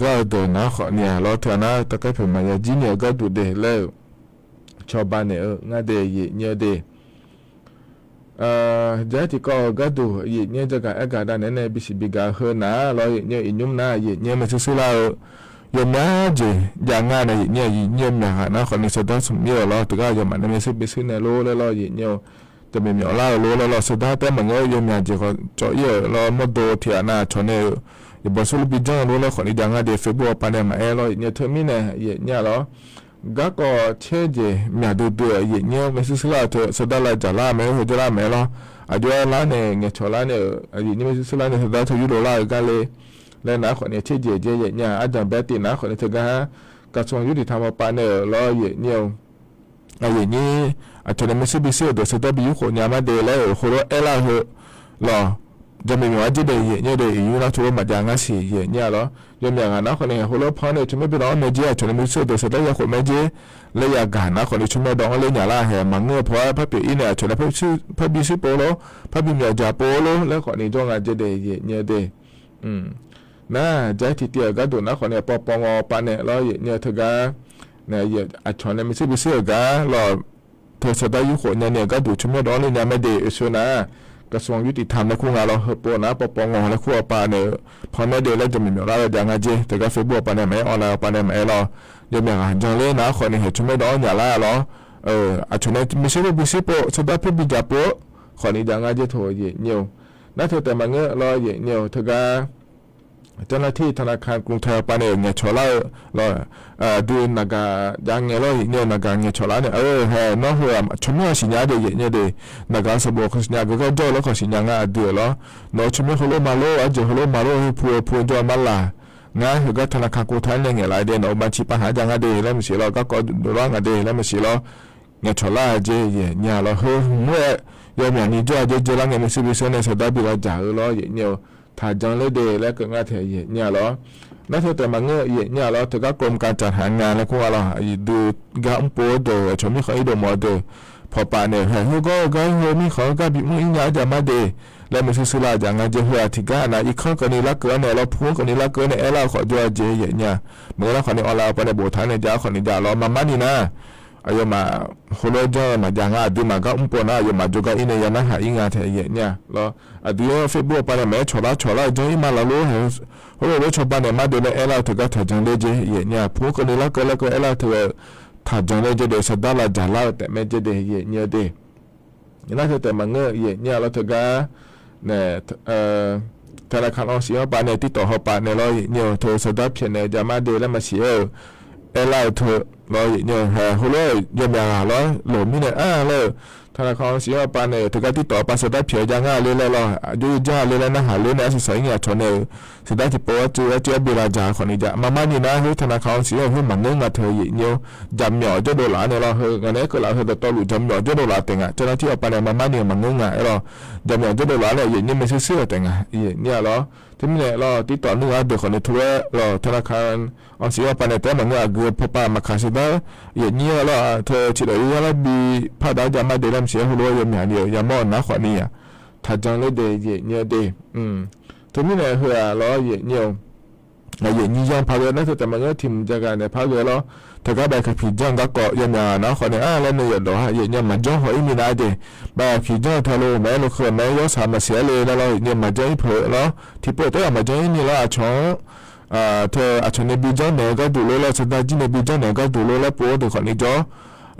ก็เดินนะคนนี้ล้อเธอนะตะเกียบผมมาจีเนี่ยก็ดูเดแล้วชาวบ้านเนี่ยงานเดเนี่ยเดจะที่ก็ดูเนี่ยจะกับอากาศด้านนั้นบิสิบิกาเฮนะล้อเนี่ยอินุ่มนะเนี่ยมันซื่อๆแล้วยมนะเจอย่างงานเนี่ยเนี่ยมีหานะคนนี้สุดท้ายสมเนี่ยเราตัวก็ยมมันไม่ซื้อไปซื้อในโลแล้วเราเนี่ยจะไม่มีอะไรโลแล้วเราสุดท้ายแต่มันก็ยมเจก็จ่อยเราหมดตัวที่อันน่ะชนเนี่ยอย่าบอกสุดพิจารณาโลแล้วคนนี้อย่างงานเดี๋ยวเฟซบุ๊กปานเนี่ยมาเราเนี่ยเธอมีเนี่ยเราก็เชื่อเจมีดูเนี่ยไม่ซื้อละเธอสุดท้ายเราจะละไม่หัวจะละไม่เราอายุละเนี่ยชอละเนี่ยเนี่ยไม่ซื้อละเนี่ยสุดท้ายเธออยู่โลละกันเลยแล้วนะคนนี้เชื่อเจเนี่ยอาจารย์เบตตินะคนนี้เธอก็กระทรวงยุติธรรมปานเนี่ยรอเนี่ยนี้อาจจะไม่ใช่บิเซ่เดี๋ยวสุดท้ายบิวคนยามาเดแล้วคนรอเอล่าเหรอจะไม่มีว่าจะได้เนี่ยได้อยู่นะชัวร์มาอย่างงั้นสิเนี่ยเหรอยมอย่างนั้นนะคนนี้คนรอพอเนี่ยจะไม่เป็นร้อนเมจิอาจจะไม่ใช่เดี๋ยวสุดท้ายคนเมจิเลยอยากกันนะคนนี้ชั่วโมงดองเลยอย่างละแห่มังเงือเพราะพระปีเนี่ยจะได้พระบิสิโปโลพระบิมีอาจารย์โปโลแล้วคนนี้จ้องอาจจะได้เนี่ยได้นะใจที่เตียก็ดูนะคนเนี่ยปองปานเนี่ยเราเนี่ยเธอก็เนี่ยอาจจะไม่ใช่บิเซ่ก็เราเธอสุดท้ายยุคนเนี่ยก็ดูชั่วโมงดองเลยเนี่ยไม่ได้ส่วนนะกระทรวงยุติธรรมและคู่งานเราเฮปนะปองและคู่ปานเนี่ยพอไม่ได้แล้วจะมีอะไรอย่างเงี้ยแต่ก็เฟซบุ๊กปานเนี่ยไม่ออนไลน์ปานเนี่ยไม่เรายังอย่างจังเลยนะคนเนี่ยชั่วโมงดองอย่างละเราอาจจะไม่ใช่บิเซ่โปสุดท้ายเพื่อบิจาโปคนนี้อย่างเงี้ยโถเนี่ยนั่นเธอแต่มาเงี้ยเราเนี่ยเธอก็เจ้าหน้าที่ธนาคารกรุงไทยปานเนี่ยชอลาดูนักยังเงี้ยเราเนี่ยนักเนี่ยชอลาเนี่ยเฮ้น้องหัวชั่วโมงสิญญาเดียเนี่ยเดนักสมบูรณ์สิญญาก็เจ้าแล้วก็สิญญาเดือดแล้วน้องชั่วโมงฮัลโหลมาโลอาจจะฮัลโหลมาโลพูดจอมาลา งาคือก็ธนาคารกูทันเนี่ยหลายเดือนเอาบัญชีปัญหาจังอดีแล้วมันสิเราก็ดูร้องอดีแล้วมันสิเราเนี่ยชอลาเจเนี่ยเราเฮ้เมื่อยามอย่างนี้จ้าเจแล้วเนี่ยมันสิบิเซนสดาบิเราจ่าเราเนี่ยถ้าจังเลยเดแล้วก็งาเทเนี่ยเรานั่นเท่าแต่มาเงยเนี่ยเราถือก็กรมการจัดหางานแล้วก็ว่าเราดูกางปูโดชมมีเขาอีโดมอเดพอป่าเนี่ยเขาก็มีเขาก็บิมุ้งยาจะมาเดแล้วมันสุราจังงานเจหัวที่ก็นะอีกข้อกันนี้ละเกินเนี่ยเราพูดกันนี้ละเกินเนี่ยเราขอดูเจเนี่ยเมื่อเราขอเนี่ยเราไปในโบสถ์เนี่ยจ้าขอเนี่ยจ้าเรามานี่นะอายุมาคนละจ้ามาจังอาดูมาก็ปนอายุมาจูก็อินเนี่ยนะหาอิงาเทเนี่ยเราอาดูเฟซบุ๊กไปเนี่ยแม้ชอลาจ้าอีมาเรารู้เหรอเขาบอกว่าชาวบ้านเนี่ยมาดูเนี่ยเราถือก็ถ่ายจังเลยเจเนี่ยพูดกันนี้ละเกินแล้วก็เราถือถ่ายจังเลยเจเดสดาละจ่าเราแต่ไม่เจเดเนี่ยเดนั่นคือแต่มาเงยเนี่ยเราถือก็เนี่ยธนาคารออมสินปาเนี่ยติดต่อเขาปาเนี่ยเราเนี่ยโทรสดาเพียงเนี่ยจะมาเดแล้วมาเสียเราเธอเราเนี่ยเขาเลยยอมอย่างเราหลงมิเนี่ยเลยธนาคารออมสินปาเนี่ยถือก็ติดต่อปาสดาเพียงยังเลยเราอยู่จ้าเลยนะหาเลยนะสิ่งเนี่ยชนเนี่ยสดาที่ปอจูเบลาจ่าคนนี้จะมานี่นะธนาคารออมสินเพื่อมันเงินมาเธอเนี่ยจำหน่อจะโดนหลานเนี่ยเราเฮงานนี้ก็เราเฮจะต่อหลุดจำหน่อจะโดนหลานแต่งอ่ะเจ้าหน้าที่เอาไปเนี่ยมาเนี่ยมันเงินอ่ะเราจำหน่อจะโดนหลานเนี่ยเนี่ยไม่เชื่อแต่งอ่ะเนี่ยเราที่นี่เราติดต่อเนื้อเด็กคนในทัวร์เราธนาคารออมสินปาเนี่ยแต่มันเงินเกือบพอมาขาดสิได้เนี่ยเราเธอชิดเลยเราบีพาดาจะมาเดินเสียหัวยังอย่างเดียวยามอนนะขวานี่อ่ะถ้าจังเลยเดย์เนี่ยเดย์ทีนี้เนี่ยคือเราเนี่ยนี่ยังพาเรือนั่นแต่มันก็ทีมจากการเนี่ยพาเรือเราถ้าก็แบบผีจังก็เกาะยังนะขอเนี่ยแล้วเนี่ยเดี๋ยวเนี่ยมันจ้องหัวอีมีนาเดแบบผีจังทะลุแม่ลูกเขยแม่ยศสามมาเสียเลยแล้วเราเนี่ยมันจ้องเผลอแล้วที่เปิดตัวมันจ้องนี่เราอาชงเธออาชงในบีจังเนี่ยก็ดูเลยเราสุดท้ายจีในบีจังเนี่ยก็ดูเลยแล้วปุ๊บตัวคนนี้จ้อ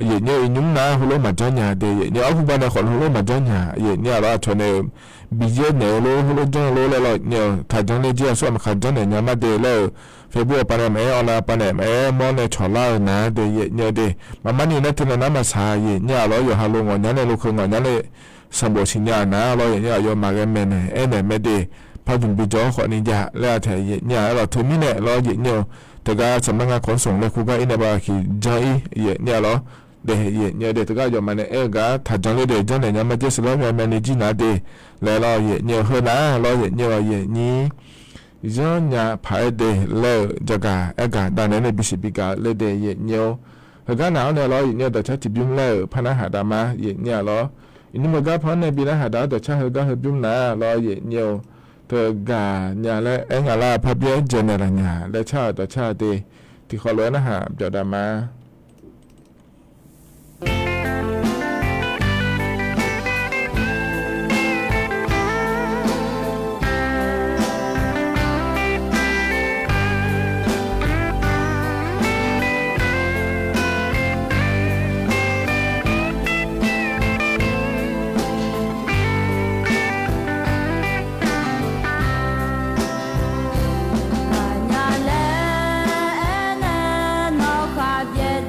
เนี่ยยุ่งนะหัวเรามันจ้องเนี่ยเดเนี่ยเอาผู้บ้านเนี่ยคนหัวเรามันจ้องเนี่ยเนี่ยเราอาชงในบีเจเนี่ยเราหัวเราจ้องเราแล้วเนี่ยถ้าจังเลยจีส่วนมันขัดจังเนี่ยมาเดแล้วเฟซบุ๊กปานแม่ออนไลน์ปานแม่มอนเนี่ยชอลานะเดเนี่ยเดมันนี่เนี่ยที่นั่นมาสายเนี่ยเราอยู่ฮัลโหลงอนเนี่ยลูกงอนเนี่ยสมบูรณ์สิญญานะเราเนี่ยอยู่มากันแม่เนี่ยไม่เดพอถึงปีจอขอนี่จะแล้วแต่เนี่ยเราถึงนี่เนี่ยเราเนี่ยแต่ก็สำนักงานขนส่งเนี่ยคุณก็อินบาคีใจเนี่ยเราเดี๋ยวเนี่ยเดี๋ยวแต่ก็อยู่มาเนี่ยก็ถ้าจังเลยเดี๋ยวจังเนี่ยมาเจอสลับเนี่ยนี่จีน่าเดแล้วเราเนี่ยเฮนะเราเนี่ยนี่ย้อนยาพายเดเลจากการด้านนั้นในบิสิบิกาเลเดเนี่ยเฮก็หนาวเนี่ยเราเนี่ยแต่ชัดจิบยุ่งเลพนักหาดามาเนี่ยเราอินมันก็พอในบินหาดาแต่ชัดเฮก็เฮยุ่งนะเราเนี่ยเธอกาเนี่ยและเอ็งอะไรพับเยอะเจเนอเรเนี่ยและชาแต่ชาเดที่เขาเลยนะฮะเจ้าดามา别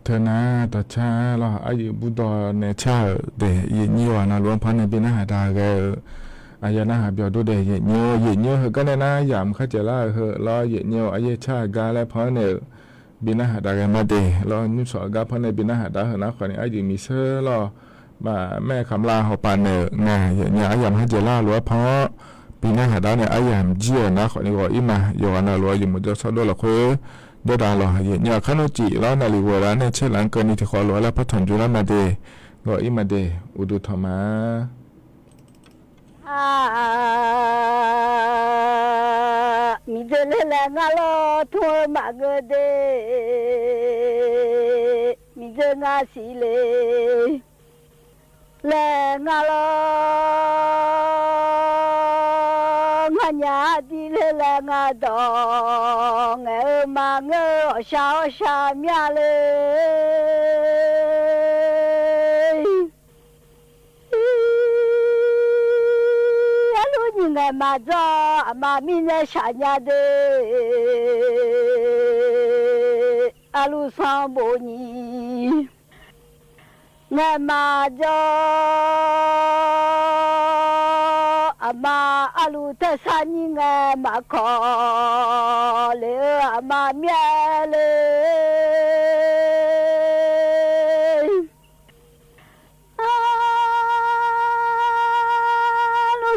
ธอนะต่อชาเราอายุบุตรในชาเดยเยี่ยวนะล้วนพันในปีนาหาดาเกอายานาหาเบียวดูเดยเยี่ยวเฮก็ในนะยามข้าเจล่าเฮรอเยี่ยวอายชากาและพันในปีนาหาดาเกมาเดรอนุสกาพันในปีนาหาดาเฮนะคนนี้อายุมีเสื้อรอมาแม่คำลาเขาปานเนงาเยี่ยวอายามข้าเจล่าล้วนเพราะปีนาหาดาเนี่ยอายามเจียนะคนนี้ก็อิมาโยนาล้วนอยู่มุดจะสอดละคุยเดดาลอเยี่ยวขนมจีแล้วนาฬิกาเนี่ยเช่นหลังเกินนี่ที่ขอล้วนแล้วพัฒนจุลมาเดก็อิมาเดอุดุธรรมะmi de le ngalo thu ma ge de mi de nga si le ngalo nga nya di le nga do nge ma nge sha mya le ngày mà cho mà mình ra xã nhà de alu sang bộ nhỉ ngày mà cho mà alu ta san nhỉ ngày mà khó lệ mà mẹ lệ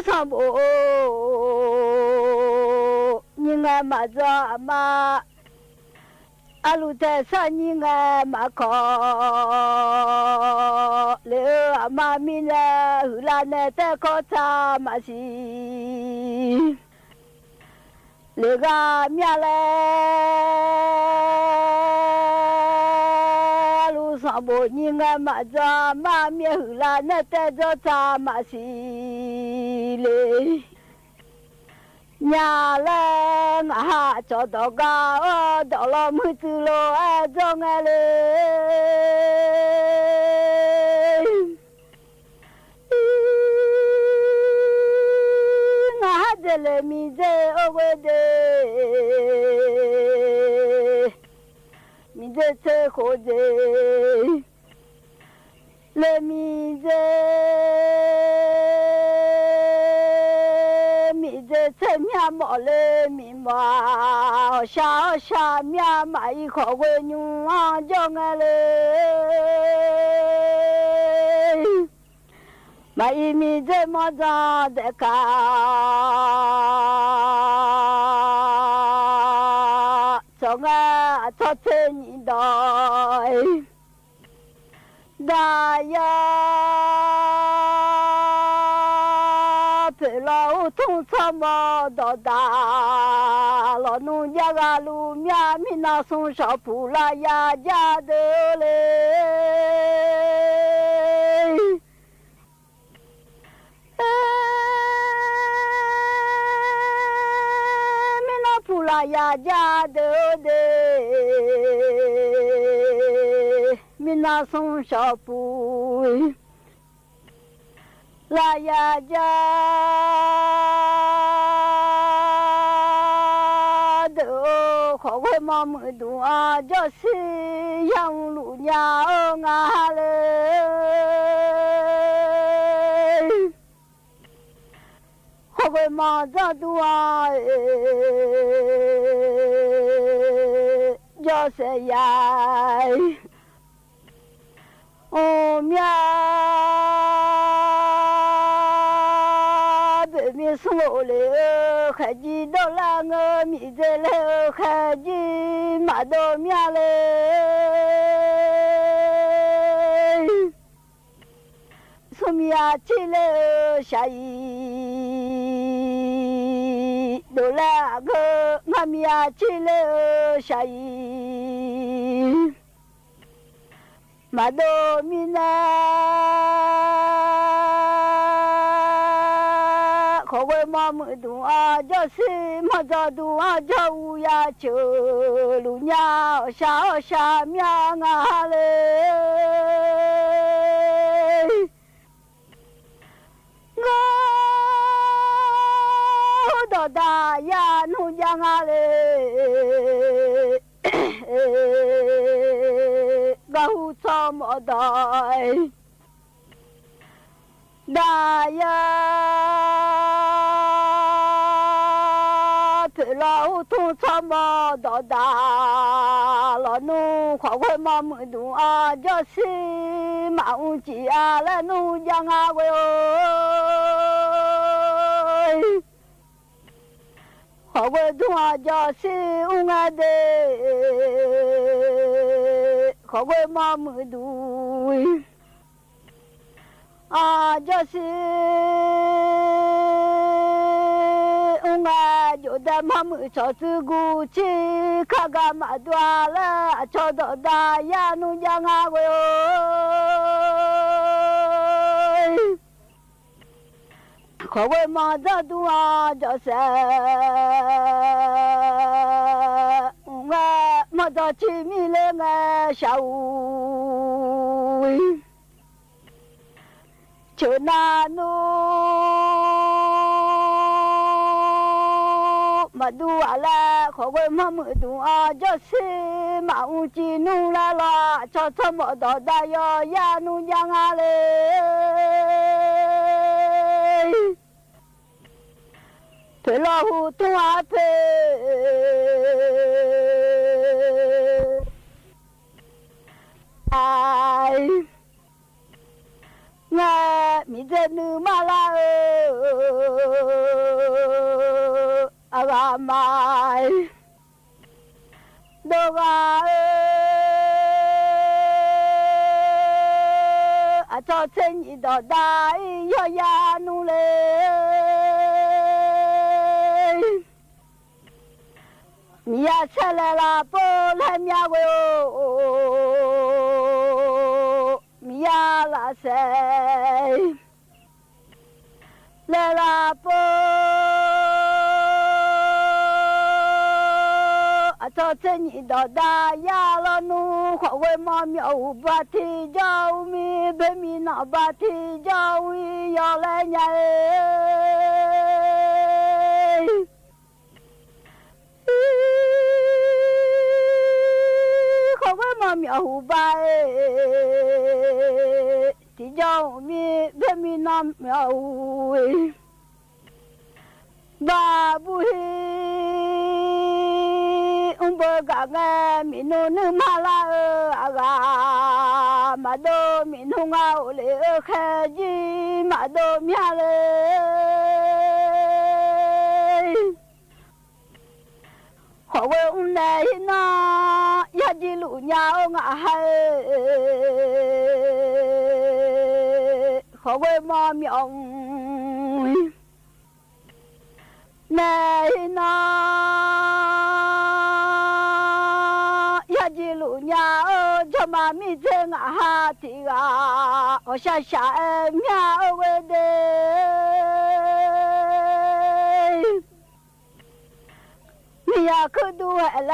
sang bộ nhưng mà do mà alu ta san nhưng mà khó lỡ mà mình là hula nè ta có cha mà gì lỡ ga mía lệ alu sang bộ nhưng mà do mà mía hula nè ta cho cha mà gì lệ nhà lên hạ cho đó ga đó là mới từ lo cho nghe lên ngã de le mi de owe de mi de che ho de le mi de这面毛嘞，面毛下面买一口个牛啊，叫我嘞，买一米这么长的干，叫我做这你的，大呀。老通车么到达，老农家个路面米那送上铺啦呀家的嘞，米那铺啦呀家的嘞，米那送上铺。啦呀家的可会嘛么多啊，就是养路娘啊嘞，可会嘛这多啊，就是呀，哦喵。送我来，还记得那个米子来，还记马到面来，送米啊起来下雨，都那个俺米啊起来下雨，马到面可会嘛么多啊，就是嘛早多啊，叫乌鸦叫路鸟下面啊嘞，我到大呀农家啊嘞，我ได้ได้ยาเพื่อเราทุ่งชะมอดอดาลอนูขอไว้มามือดูอาจะสิมาอุจิอาและนูยังอาไว้ขอไว้ดูอาจะสิอุงาเดขอไว้มามือดูอาจะสิอุงาอยู่แต่มามือชอซึกุชิข้ากามาดัวละชอดดายานุยังอาเวขอไว้มาจะดูอาจะเสอุงามาจะชิมิเลงาชาวชนานุมาดูอะไรขอไว้มามือดูอาจะสิมาอุจินุละละชอทมดอดายอยานุยังอะไรเธอละหูตัวเธอไงมีเจนูมาลาอากาไมดอกอาจจะเช่นอีดอได้ยอยานุเลมีอาเชลลาโปเลมีอาเวมีอาลาเซเลลาโปอาจจะเช่นอีดอได้ยาลานูขอไว้มามีอุบัติเจ้ามีเบมีนาบัติเจ้าวิยาเลญาขอไว้มามีอุบัติเจ้ามีเบมีนามีอุบาบุฮีอุบกะเงมิโนนึมาลาอากามาโดมินุงาโอเลแคจิมาโดมิอาเลขอไว้อุ้มเนยนายาจิลุญาองาให้ขอไว้มอมยองเนยนายาจิลุญาจะมามีเจงอาหาติกาโอชาชาเอมีอาเวเดมีอยากดูอะไร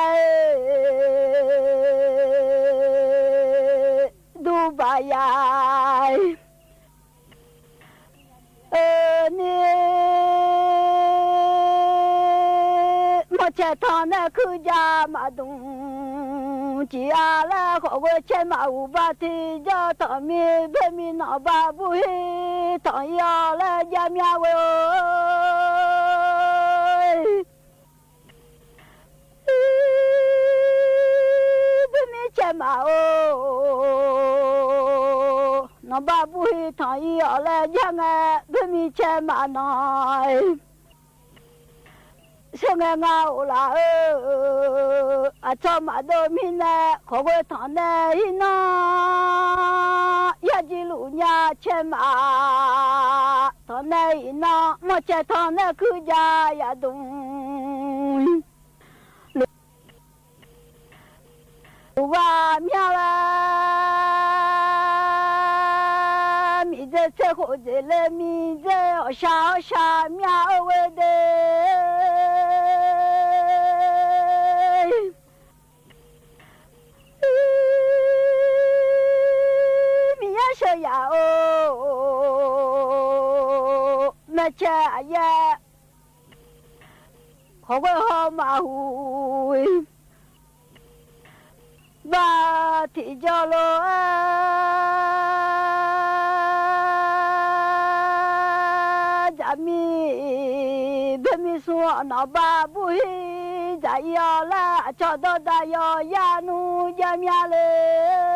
ดูบายายนี่มอเชทอนน่ะคือจามาดุงจีอาละขอไว้เชมาอุบัติเจ้าตอมีเบมีนอบาบุฮีตอยาละยามยาเวมาโอนบาบุฮีทายอะไรยังไงเพื่อมีเชมาหน่อยเชื่อไงเงาละอาจจะมาโดมินะขอไว้ทานได้นะยาจิลุญาเชมาทานได้นะมอเจทานได้คือยายาดุงว่ามีอะไรมีเจเจ้าคนเจเลมีเจ้าชาวชามีเอาไว้เดมีอาเชียโอไม่ใช่ยาขอไว้หอมมาหุย ba thì cho lo chả mi bên mi xuống nó ba bụi chả yêu là cho tôi ta yêu ya nu ya mía lên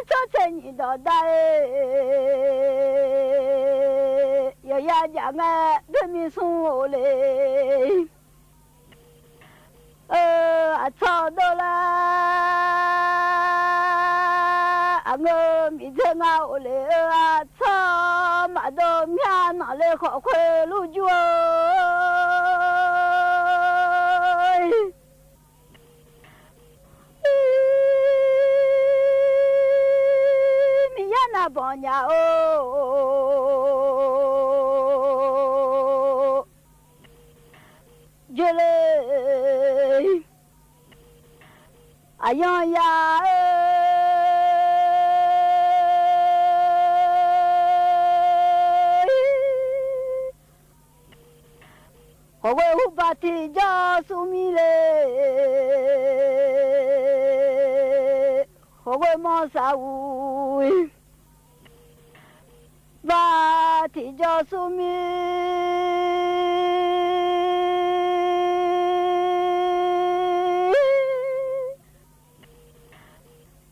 cho chân nhị đó đây yêu ya chẳng nghe bên mi xuống lên cho tôi là ngơ mi thế ngao lệ cho mà đồ mía nó lệ khó khơi lu chua mi ya na bỏ nhà ô dễ lệ ayong ya Hãy subscribe cho kênh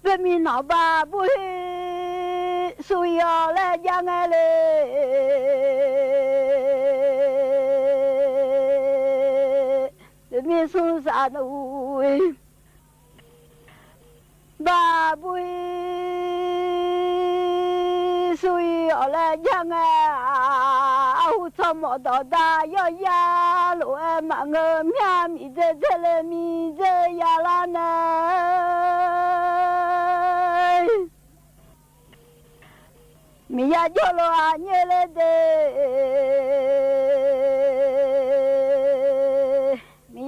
Ghiền Mì Gõ để không bỏ mi su sa nuôi ba bui suy ở lại giang au cho một đó ta yo ya lo em mà ngơ mía mi dê dê lê mi dê ya la này mi ya cho lo anh lê đê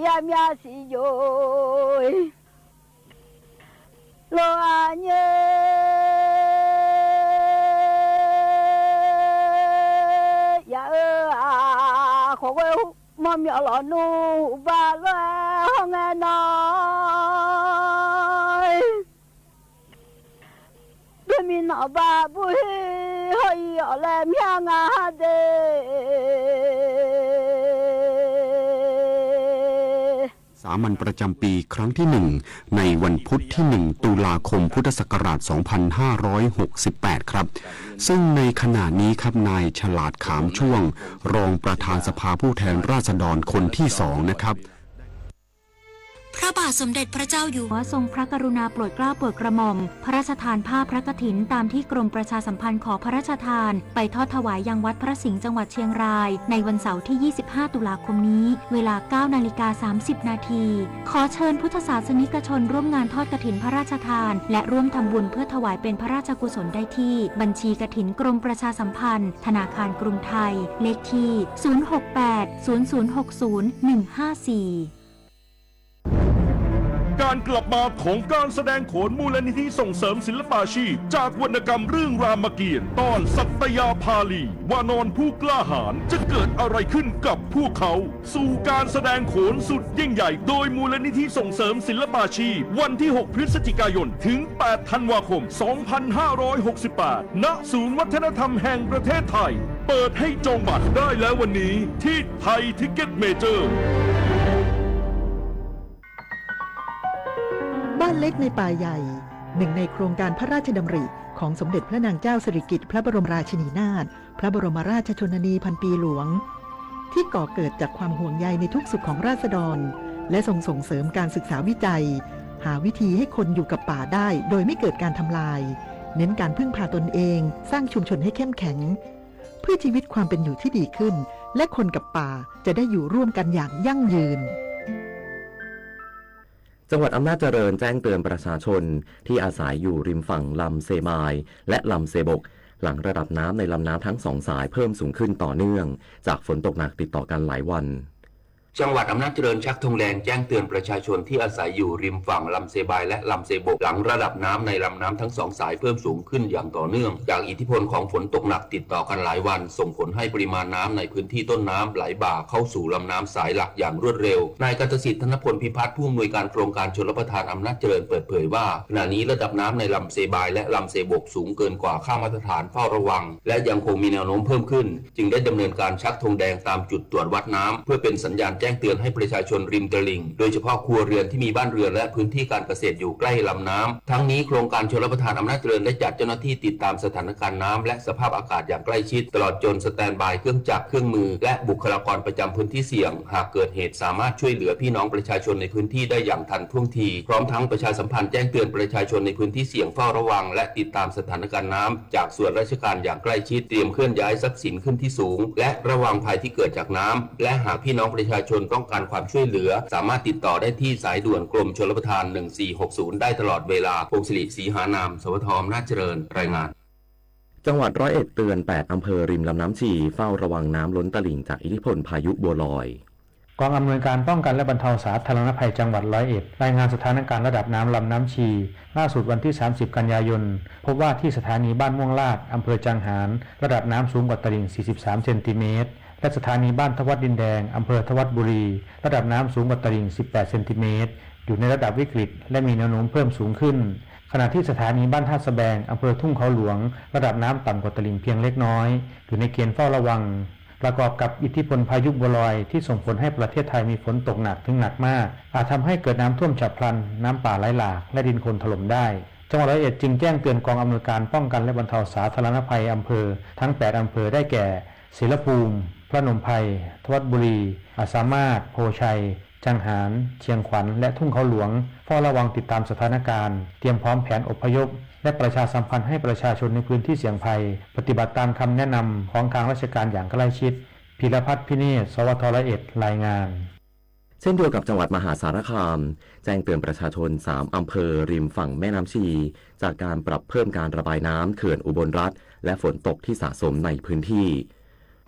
ya mía si rồi lo anh ya khó quên mà mía lo nu ba lo không nghe nói bên mình nó ba bui hơi ở lại mía ngã đêสามัญประจำปีครั้งที่1ในวันพุธที่1ตุลาคมพุทธศักราช2568ครับซึ่งในขณะนี้ครับนายฉลาดขามช่วงรองประธานสภาผู้แทนราษฎรคนที่2นะครับพระบาทสมเด็จพระเจ้าอยู่หัวทรงพระกรุณาโปรดเกล้าโปรดกระหม่อมพระราชทานผ้าพระกฐินตามที่กรมประชาสัมพันธ์ขอพระราชทานไปทอดถวายยังวัดพระสิงห์จังหวัดเชียงรายในวันเสาร์ที่25ตุลาคมนี้เวลา 9:30 น.ขอเชิญพุทธศาสนิกชนร่วมงานทอดกฐินพระราชทานและร่วมทำบุญเพื่อถวายเป็นพระราชกุศลได้ที่บัญชีกฐินกรมประชาสัมพันธ์ธนาคารกรุงไทยเลขที่068 0060 154การกลับมาของการแสดงโขนมูลนิธิส่งเสริมศิลปาชีพจากวรรณกรรมเรื่องรามเกียรติ์ตอนสัตยาภาลีวานอนผู้กล้าหาญจะเกิดอะไรขึ้นกับพวกเขาสู่การแสดงโขนสุดยิ่งใหญ่โดยมูลนิธิส่งเสริมศิลปาชีพวันที่6พฤศจิกายนถึง8ธันวาคม2568ณศูนย์วัฒนธรรมแห่งประเทศไทยเปิดให้จองบัตรได้แล้ววันนี้ที่ไทยทิกเก็ตเมเจอร์บ้านเล็กในป่าใหญ่หนึ่งในโครงการพระราชดำริของสมเด็จพระนางเจ้าสิริกิติ์พระบรมราชินีนาถพระบรมราชชนนีพันปีหลวงที่ก่อเกิดจากความห่วงใยในทุกสุขของราษฎรและส่งเสริมการศึกษาวิจัยหาวิธีให้คนอยู่กับป่าได้โดยไม่เกิดการทำลายเน้นการพึ่งพาตนเองสร้างชุมชนให้เข้มแข็งเพื่อชีวิตความเป็นอยู่ที่ดีขึ้นและคนกับป่าจะได้อยู่ร่วมกันอย่างยั่งยืนจังหวัดอำนาจเจริญแจ้งเตือนประชาชนที่อาศัยอยู่ริมฝั่งลำเซมายและลำเซบกหลังระดับน้ำในลำน้ำทั้งสองสายเพิ่มสูงขึ้นต่อเนื่องจากฝนตกหนักติดต่อกันหลายวัน จังหวัดอำนาจเจริญชักธงแดงแจ้งเตือนประชาชนที่อาศัยอยู่ริมฝั่งลำเซบายและลำเซบกหลังระดับน้ำในลำน้ำทั้งสองสายเพิ่มสูงขึ้นอย่างต่อเนื่องจากอิทธิพลของฝนตกหนักติดต่อกันหลายวันส่งผลให้ปริมาณน้ำในพื้นที่ต้นน้ำไหลบ่าเข้าสู่ลำน้ำสายหลักอย่างรวดเร็วนายกัตสิทธิ์ธนพลพิพัฒน์ผู้อำนวยการโครงการชลประทานอำนาจเจริญเปิดเผยว่าขณะนี้ระดับน้ำในลำเซบายและลำเซบกสูงเกินกว่าค่ามาตรฐานเฝ้าระวังและยังคงมีแนวโน้มเพิ่มขึ้นจึงได้ดำเนินการชักธงแดงตามจุดตรวจวัดน้ำเพื่อเป็นสัญญาณแจ้งเตือนให้ประชาชนริมตลิ่งโดยเฉพาะครัวเรือนที่มีบ้านเรือนและพื้นที่การเกษตรอยู่ใกล้ลำน้ำทั้งนี้โครงการชลประทานอำนาจเจริญได้จัดเจ้าหน้าที่ติดตามสถานการณ์น้ำและสภาพอากาศอย่างใกล้ชิดตลอดจนสแตนด์บายเครื่องจักรเครื่องมือและบุคลากรประจำพื้นที่เสี่ยงหากเกิดเหตุสามารถช่วยเหลือพี่น้องประชาชนในพื้นที่ได้อย่างทันท่วงทีพร้อมทั้งประชาสัมพันธ์แจ้งเตือนประชาชนในพื้นที่เสี่ยงเฝ้าระวังและติดตามสถานการณ์น้ำจากส่วนราชการอย่างใกล้ชิดเตรียมเคลื่อนย้ายทรัพย์สินขึ้นที่สูงและระวังภัยที่เกิดจากน้ำและหากพี่น้องประชาชนต้องการความช่วยเหลือสามารถติดต่อได้ที่สายด่วนกรมชลประทาน1460ได้ตลอดเวลาพงศิริศรีหานามสวทอำนาจเจริญรายงานจังหวัดร้อยเอ็ดเตือน8อำเภอริมลำน้ำชีเฝ้าระวังน้ำล้นตลิ่งจากอิทธิพลพายุบัวลอยกองอำนวยการป้องกันและบรรเทาสาธารณภัยจังหวัดร้อยเอ็ดรายงานสถานการณ์ระดับน้ำลำน้ำชีล่าสุดวันที่30กันยายนพบว่าที่สถานีบ้านม่วงลาดอำเภอจังหารระดับน้ำสูงกว่าตลิ่ง43เซนติเมตรและสถานีบ้านทวัดดินแดงอำเภอทวัดบุรีระดับน้ำสูงกว่าตลิ่ง18เซนติเมตรอยู่ในระดับวิกฤตและมีแนวโน้มเพิ่มสูงขึ้นขณะที่สถานีบ้านท่าสะแบงอำเภอทุ่งเขาหลวงระดับน้ำต่ำกว่าตลิ่งเพียงเล็กน้อยอยู่ในเกณฑ์เฝ้าระวังประกอบกับอิทธิพลพายุบัวลอยที่ส่งผลให้ประเทศไทยมีฝนตกหนักถึงหนักมากอาจทำให้เกิดน้ำท่วมฉับพลันน้ำป่าไหลหลากและดินโคลนถล่มได้จังหวัดร้อยเอ็ดจึงแจ้งเตือนกองอำนวยการป้องกันและบรรเทาสาธารณภัยอำเภอทั้ง8อำเภอได้แก่ศิลภูมิพระนมไพรทวัดบุรีอาสามารถโพชัยจังหารเชียงขวัญและทุ่งเขาหลวงเฝ้าระวังติดตามสถานการณ์เตรียมพร้อมแผนอพยพและประชาสัมพันธ์ให้ประชาชนในพื้นที่เสี่ยงภัยปฏิบัติตามคำแนะนำของทางราชการอย่างใกล้ชิดพีรพัฒน์พิเนศสวทร้อยเอ็ดรายงานเช่นเดียวกับจังหวัดมหาสารคามแจ้งเตือนประชาชน3อำเภอริมฝั่งแม่น้ำชีจากการปรับเพิ่มการระบายน้ำเขื่อนอุบลรัฐและฝนตกที่สะสมในพื้นที่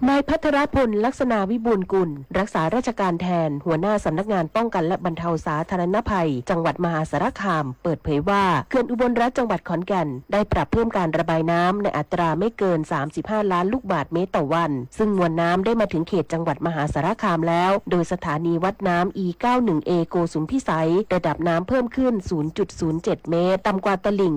นายพัทรพลลักษณาวิบูลย์กุลรักษาราชการแทนหัวหน้าสำนักงานป้องกันและบรรเทาสาธารณภัยจังหวัดมหาสารคามเปิดเผยว่าเขื่อนอุบลรัฐจังหวัดขอนแก่นได้ปรับเพิ่มการระบายน้ำในอัตราไม่เกิน35ล้านลูกบาศก์เมตรต่อวันซึ่งมวลน้ำได้มาถึงเขตจังหวัดมหาสารคามแล้วโดยสถานีวัดน้ำ E91A โกสุมพิสัยระดับน้ำเพิ่มขึ้น 0.07 เมตรต่ำกว่าตลิ่ง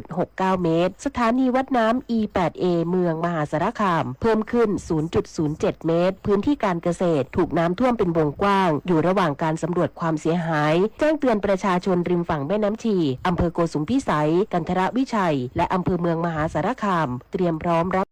0.69 เมตรสถานีวัดน้ำ E8A เมืองมหาสารคามเพิ่มขึ้น 0.07 เมตรพื้นที่การเกษตรถูกน้ำท่วมเป็นวงกว้างอยู่ระหว่างการสำรวจความเสียหายแจ้งเตือนประชาชนริมฝั่งแม่น้ำชีอำเภอโกสุมพิสัยกันทรวิชัยและอำเภอเมืองมหาสารคามเตรียมพร้อมรับ